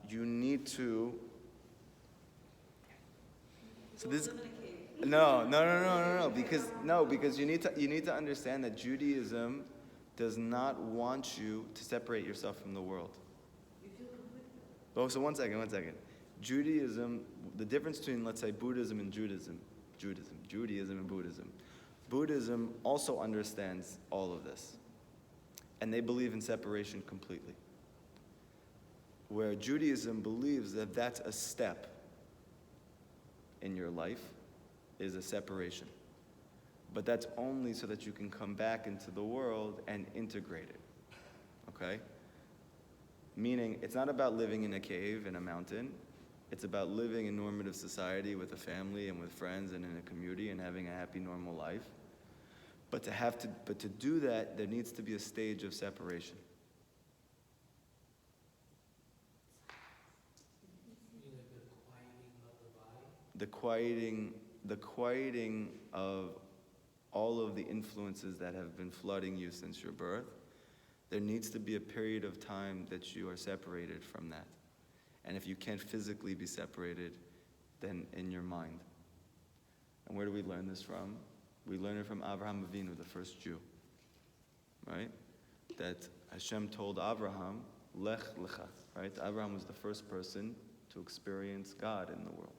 you need to So this. No. Because you need to understand that Judaism does not want you to separate yourself from the world. Oh, so one second. Judaism, the difference between, let's say, Buddhism and Judaism and Buddhism. Buddhism also understands all of this. And they believe in separation completely. Where Judaism believes that that's a step in your life, is a separation. But that's only so that you can come back into the world and integrate it. Okay? Meaning, it's not about living in a cave in a mountain. It's about living in normative society with a family and with friends and in a community and having a happy, normal life. But to do that, there needs to be a stage of separation. You mean like the quieting of the body? The quieting of all of the influences that have been flooding you since your birth. There needs to be a period of time that you are separated from that. And if you can't physically be separated, then in your mind. And where do we learn this from? We learn it from Avraham Avinu, the first Jew. Right? That Hashem told Avraham, Lech Lecha. Right? Avraham was the first person to experience God in the world.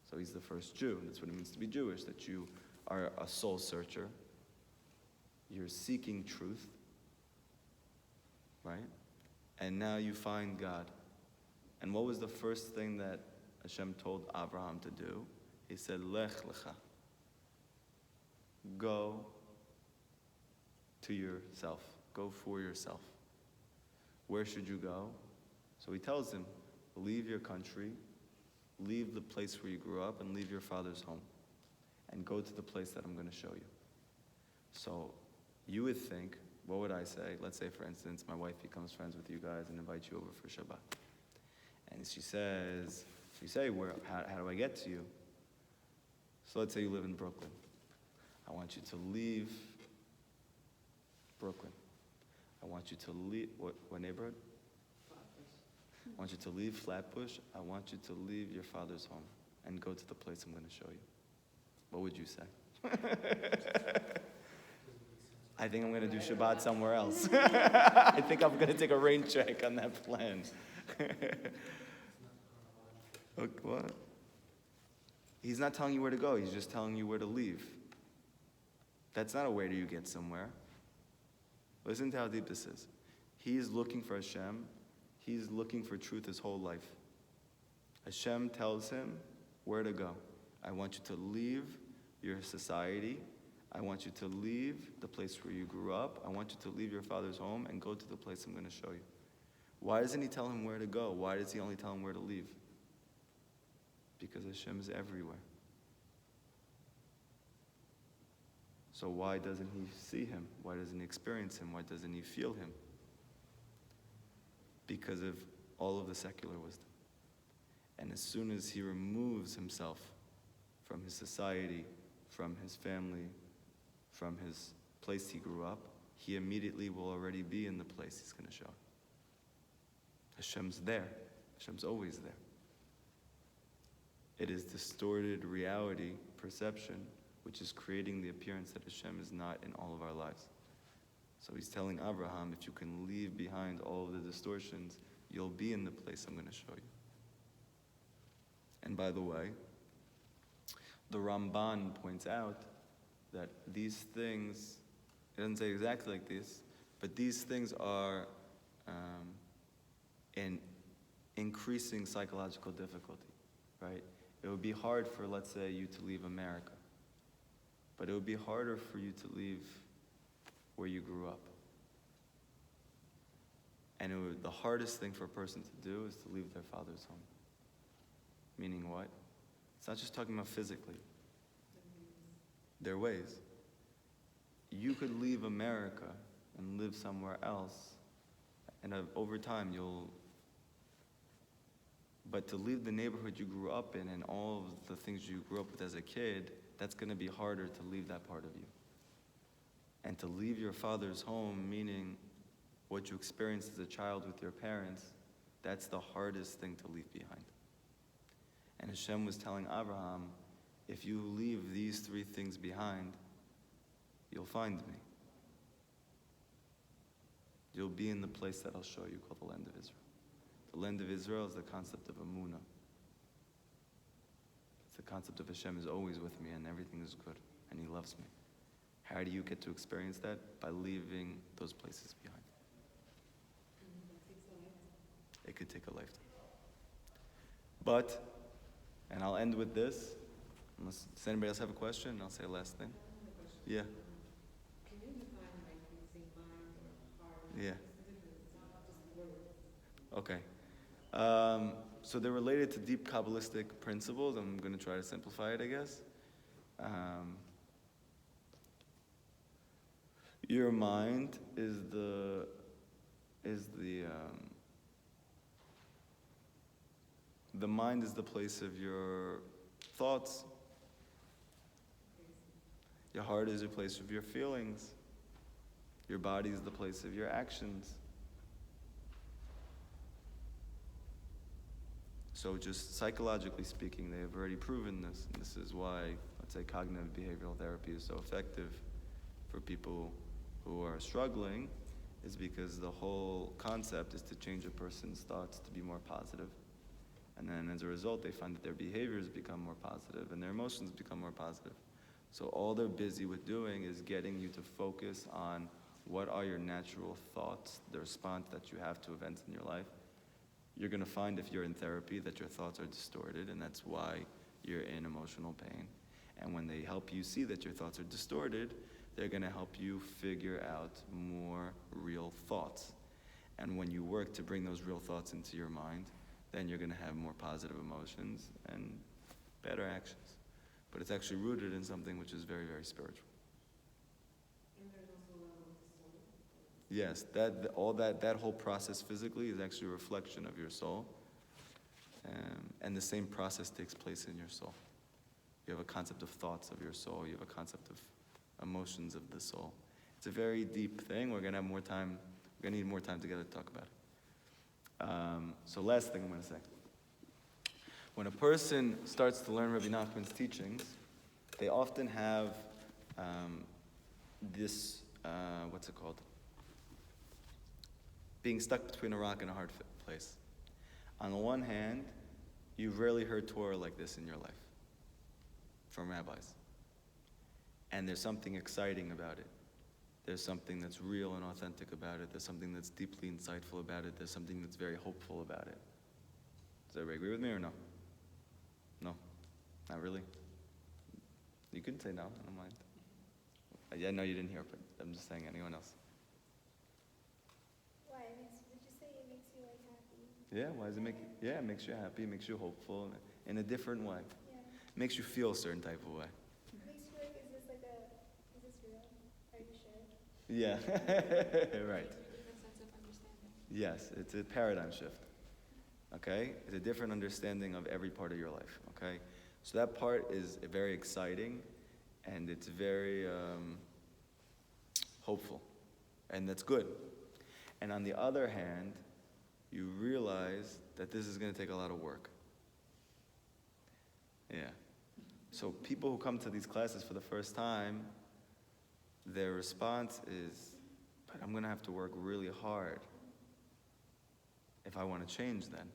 So he's the first Jew. That's what it means to be Jewish, that you are a soul searcher. You're seeking truth. Right? And now you find God. And what was the first thing that Hashem told Abraham to do? He said, Lech Lecha. Go to yourself. Go for yourself. Where should you go? So he tells him, leave your country, leave the place where you grew up, and leave your father's home. And go to the place that I'm going to show you. So you would think, what would I say? Let's say, for instance, my wife becomes friends with you guys and invites you over for Shabbat. And she says, how do I get to you? So let's say you live in Brooklyn. I want you to leave Brooklyn. I want you to leave, what neighborhood? I want you to leave Flatbush. I want you to leave your father's home and go to the place I'm going to show you. What would you say? I think I'm going to do Shabbat somewhere else. I think I'm going to take a rain check on that plan. Okay, what? He's not telling you where to go. He's just telling you where to leave. That's not a way to get somewhere. Listen to how deep this is. He's looking for Hashem. He's looking for truth his whole life. Hashem tells him where to go. I want you to leave your society. I want you to leave the place where you grew up. I want you to leave your father's home and go to the place I'm going to show you. Why doesn't he tell him where to go? Why does he only tell him where to leave? Because Hashem is everywhere. So why doesn't he see him? Why doesn't he experience him? Why doesn't he feel him? Because of all of the secular wisdom. And as soon as he removes himself from his society, from his family, from his place he grew up, he immediately will already be in the place he's going to show. Hashem's there. Hashem's always there. It is distorted reality, perception, which is creating the appearance that Hashem is not in all of our lives. So he's telling Abraham, if you can leave behind all of the distortions, you'll be in the place I'm going to show you. And by the way, the Ramban points out that these things, it doesn't say exactly like this, but these things are in increasing psychological difficulty, right? It would be hard for, let's say, you to leave America, but it would be harder for you to leave where you grew up. And the hardest thing for a person to do is to leave their father's home. Meaning what? It's not just talking about physically. Their ways. You could leave America and live somewhere else, and over time but to leave the neighborhood you grew up in and all of the things you grew up with as a kid, that's going to be harder to leave that part of you. And to leave your father's home, meaning what you experienced as a child with your parents, that's the hardest thing to leave behind. And Hashem was telling Abraham, if you leave these 3 things behind, you'll find me. You'll be in the place that I'll show you, called the land of Israel. The land of Israel is the concept of Amunah. It's the concept of Hashem is always with me and everything is good and He loves me. How do you get to experience that? By leaving those places behind. It could take a lifetime. But, and I'll end with this. Does anybody else have a question? I'll say a last thing. Yeah. Can you define like using mind or heart? Yeah. It's not just words. Okay. So they're related to deep Kabbalistic principles. I'm going to try to simplify it, I guess. Your mind is the mind is the place of your thoughts. Your heart is the place of your feelings. Your body is the place of your actions. So just psychologically speaking, they have already proven this. And this is why, let's say, cognitive behavioral therapy is so effective for people who are struggling, is because the whole concept is to change a person's thoughts to be more positive. And then as a result, they find that their behaviors become more positive and their emotions become more positive. So all they're busy with doing is getting you to focus on what are your natural thoughts, the response that you have to events in your life. You're going to find if you're in therapy that your thoughts are distorted, and that's why you're in emotional pain. And when they help you see that your thoughts are distorted, they're going to help you figure out more real thoughts. And when you work to bring those real thoughts into your mind, then you're going to have more positive emotions and better actions. But it's actually rooted in something which is very, very spiritual. And there's also a level of the soul. Yes, that whole process physically is actually a reflection of your soul. And the same process takes place in your soul. You have a concept of thoughts of your soul. You have a concept of emotions of the soul. It's a very deep thing. We're going to have more time. We're going to need more time together to talk about it. So last thing I'm going to say. When a person starts to learn Rabbi Nachman's teachings, they often have this, what's it called? Being stuck between a rock and a hard place. On the one hand, you've rarely heard Torah like this in your life from rabbis. And there's something exciting about it. There's something that's real and authentic about it. There's something that's deeply insightful about it. There's something that's very hopeful about it. Does everybody agree with me or no? No? Not really? You can say no, I don't mind. Yeah, no, you didn't hear, but I'm just saying, anyone else? Why? Did you say it makes you like happy? Yeah, why does it make you? Yeah, it makes you happy, it makes you hopeful in a different way. Yeah. It makes you feel a certain type of way. Makes you like, is this real? Are you sure? Yeah, right. It's a different sense of understanding. Yes, it's a paradigm shift. Okay? It's a different understanding of every part of your life. Okay? So that part is very exciting and it's very hopeful. And that's good. And on the other hand, you realize that this is going to take a lot of work. Yeah. So people who come to these classes for the first time, their response is, but I'm going to have to work really hard if I want to change then.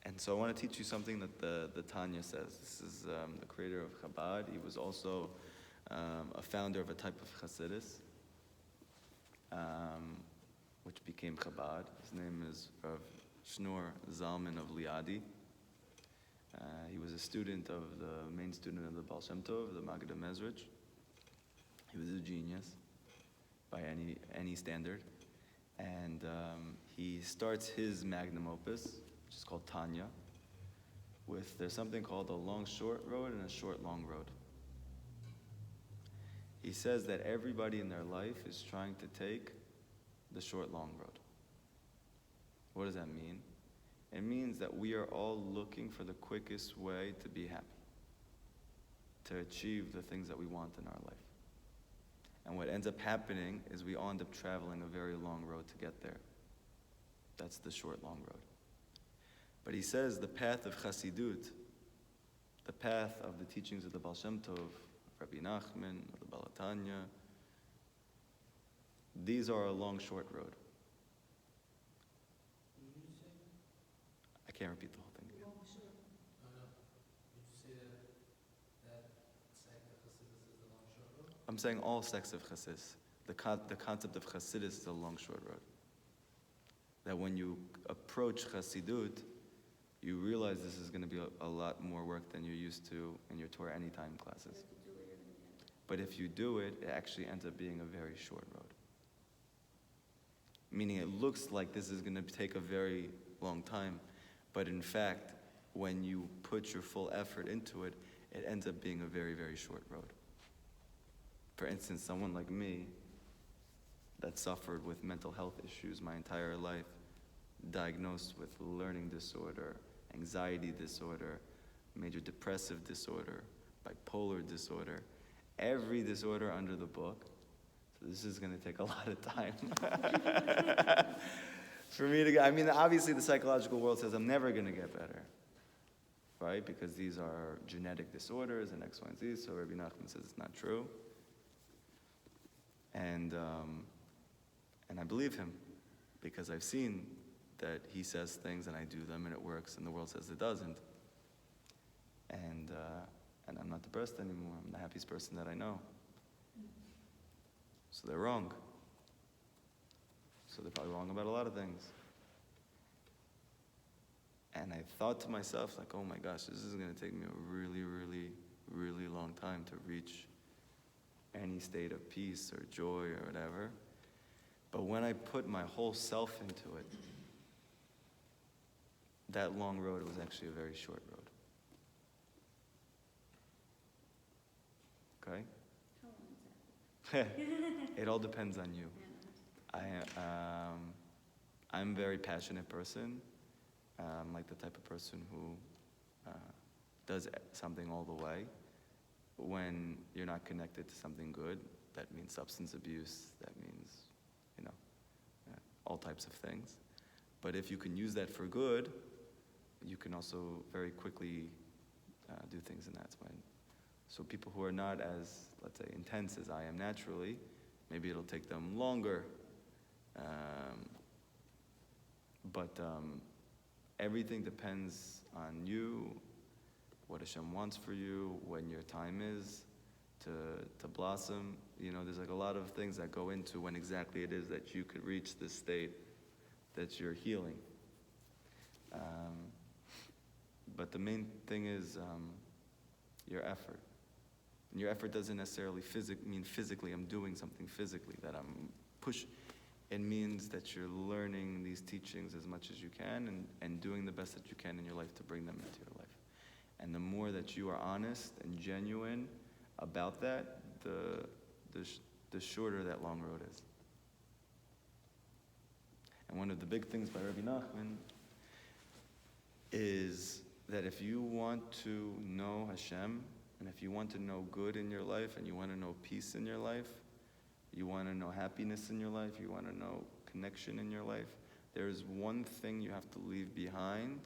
And so I want to teach you something that the Tanya says. This is the creator of Chabad. He was also a founder of a type of Hasidus, which became Chabad. His name is Rav Shneur Zalman of Liadi. He was a student of the main student of the Baal Shem Tov, the Maggid Mezrich. He was a genius by any standard. And he starts his magnum opus, which is called Tanya, there's something called a long short road and a short long road. He says that everybody in their life is trying to take the short long road. What does that mean? It means that we are all looking for the quickest way to be happy, to achieve the things that we want in our life. And what ends up happening is we all end up traveling a very long road to get there. That's the short long road. But he says the path of Chassidut, the path of the teachings of the Baal Shem Tov, Rabbi Nachman, the Baal Tanya, these are a long, short road. I can't repeat the whole thing again. Long, short. Did you say that sect of Hasidus is the long short road? I'm saying all sects of Chassidus. The concept of Chassidus is a long, short road. That when you approach Chassidut, you realize this is going to be a lot more work than you're used to in your Torah Anytime classes. But if you do it, it actually ends up being a very short road. Meaning it looks like this is going to take a very long time, but in fact, when you put your full effort into it, it ends up being a very, very short road. For instance, someone like me that suffered with mental health issues my entire life, diagnosed with learning disorder, anxiety disorder, major depressive disorder, bipolar disorder, every disorder under the book. So this is going to take a lot of time for me to get. I mean, obviously the psychological world says I'm never going to get better, right? Because these are genetic disorders and X, Y, and Z. So Rabbi Nachman says it's not true. And I believe him because I've seen that he says things and I do them and it works, and the world says it doesn't. And I'm not depressed anymore. I'm the happiest person that I know. So they're wrong. So they're probably wrong about a lot of things. And I thought to myself, like, oh my gosh, this is going to take me a really, really, really long time to reach any state of peace or joy or whatever. But when I put my whole self into it, that long road was actually a very short road. Okay? How long is that? It all depends on you. I'm a very passionate person. I'm like the type of person who does something all the way. When you're not connected to something good, that means substance abuse, that means, all types of things. But if you can use that for good, you can also very quickly do things in that way. So people who are not as, let's say, intense as I am naturally, maybe it'll take them longer. But everything depends on you, what Hashem wants for you, when your time is to blossom. There's like a lot of things that go into when exactly it is that you could reach this state that you're healing. But the main thing is your effort. And your effort doesn't necessarily mean physically, I'm doing something physically, that I'm pushing. It means that you're learning these teachings as much as you can and doing the best that you can in your life to bring them into your life. And the more that you are honest and genuine about that, the shorter that long road is. And one of the big things by Rabbi Nachman is that if you want to know Hashem, and if you want to know good in your life, and you want to know peace in your life, you want to know happiness in your life, you want to know connection in your life, there is one thing you have to leave behind,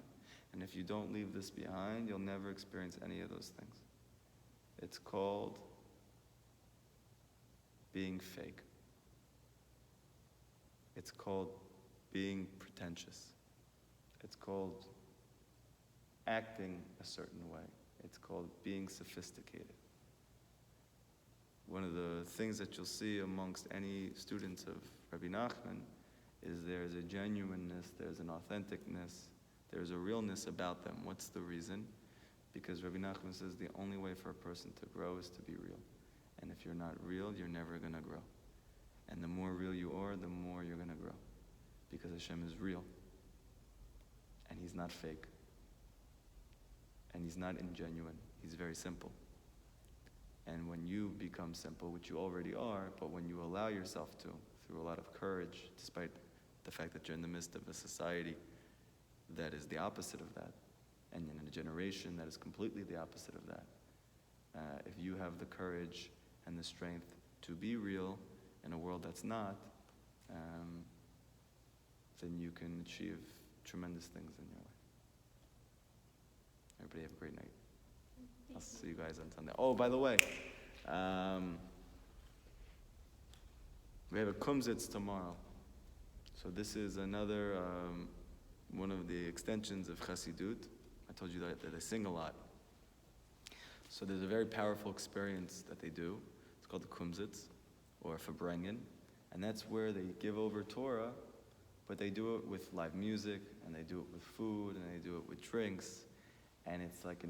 and if you don't leave this behind, you'll never experience any of those things. It's called being fake. It's called being pretentious. It's called acting a certain way. It's called being sophisticated. One of the things that you'll see amongst any students of Rabbi Nachman is there's a genuineness, there's an authenticness, there's a realness about them. What's the reason? Because Rabbi Nachman says the only way for a person to grow is to be real. And if you're not real, you're never going to grow. And the more real you are, the more you're going to grow. Because Hashem is real. And He's not fake. And He's not ingenuine. He's very simple. And when you become simple, which you already are, but when you allow yourself to, through a lot of courage, despite the fact that you're in the midst of a society that is the opposite of that, and in a generation that is completely the opposite of that, if you have the courage and the strength to be real in a world that's not, then you can achieve tremendous things in your life. Everybody have a great night. I'll Thank see you guys on Sunday. Oh, by the way, we have a kumsitz tomorrow. So this is another one of the extensions of Chassidut. I told you that they sing a lot. So there's a very powerful experience that they do. It's called the kumsitz, or Fabrengen. And that's where they give over Torah, but they do it with live music, and they do it with food, and they do it with drinks. And it's like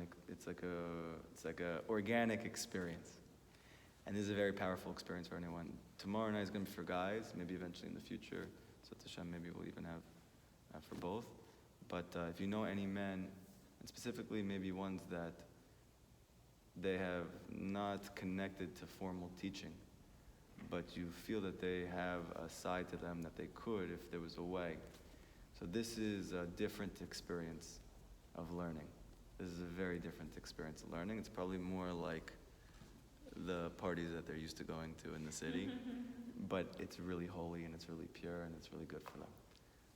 a organic experience. And this is a very powerful experience for anyone. Tomorrow night is going to be for guys, maybe eventually in the future. So Hashem, maybe we'll even have for both. But if you know any men, and specifically maybe ones that they have not connected to formal teaching, but you feel that they have a side to them that they could if there was a way. So this is a different experience of learning. This is a very different experience of learning. It's probably more like the parties that they're used to going to in the city, but it's really holy and it's really pure and it's really good for them.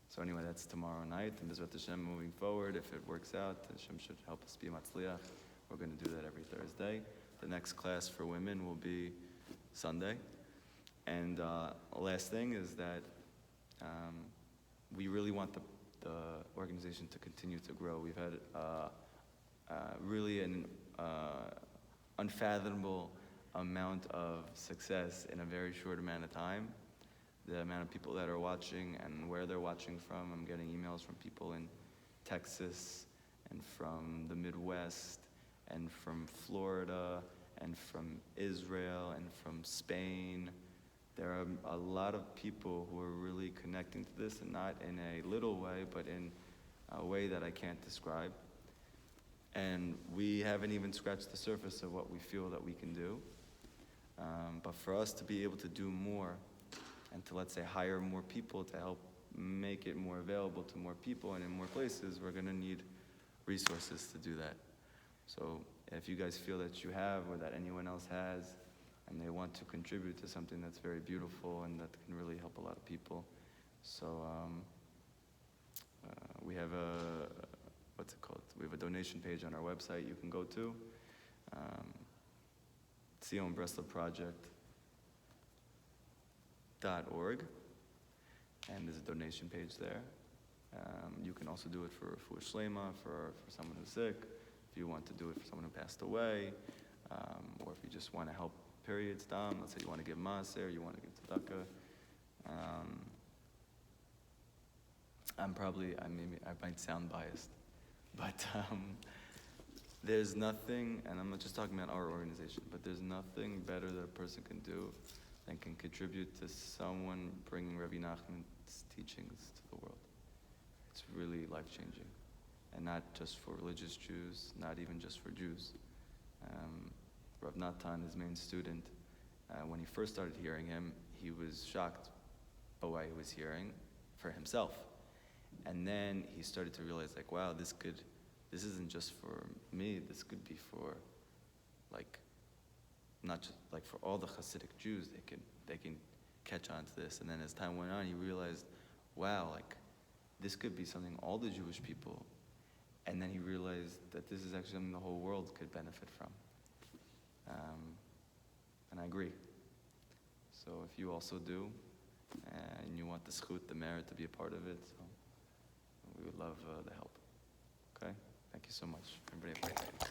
So anyway, that's tomorrow night, and Bezrat Hashem moving forward, if it works out, Hashem should help us be matzliach. We're going to do that every Thursday. The next class for women will be Sunday. And last thing is that we really want the organization to continue to grow. We've had really an unfathomable amount of success in a very short amount of time. The amount of people that are watching and where they're watching from. I'm getting emails from people in Texas and from the Midwest and from Florida and from Israel and from Spain. There are a lot of people who are really connecting to this, and not in a little way, but in a way that I can't describe. And we haven't even scratched the surface of what we feel that we can do. But for us to be able to do more, and to, let's say, hire more people to help make it more available to more people and in more places, we're going to need resources to do that. So if you guys feel that you have, or that anyone else has, and they want to contribute to something that's very beautiful and that can really help a lot of people. So we have we have a donation page on our website you can go to. Zion Bresla Project.org, and there's a donation page there. You can also do it for Refuah Shlema, for someone who's sick, if you want to do it for someone who passed away, or if you just want to help, period, stam. Let's say you want to give maaser, you want to give tzedakah. I might sound biased, but there's nothing, and I'm not just talking about our organization, but there's nothing better that a person can do than can contribute to someone bringing Rabbi Nachman's teachings to the world. It's really life-changing, and not just for religious Jews, not even just for Jews. Rav Natan, his main student, when he first started hearing him, he was shocked by what he was hearing for himself. And then he started to realize, like, wow, this isn't just for me, this could be for, like, not just, like, for all the Hasidic Jews, they can catch on to this. And then as time went on, he realized, wow, like, this could be something all the Jewish people, and then he realized that this is actually something the whole world could benefit from. And I agree. So if you also do, and you want the zchut, the merit to be a part of it, so we would love the help. Okay? Thank you so much. Everybody have a great day.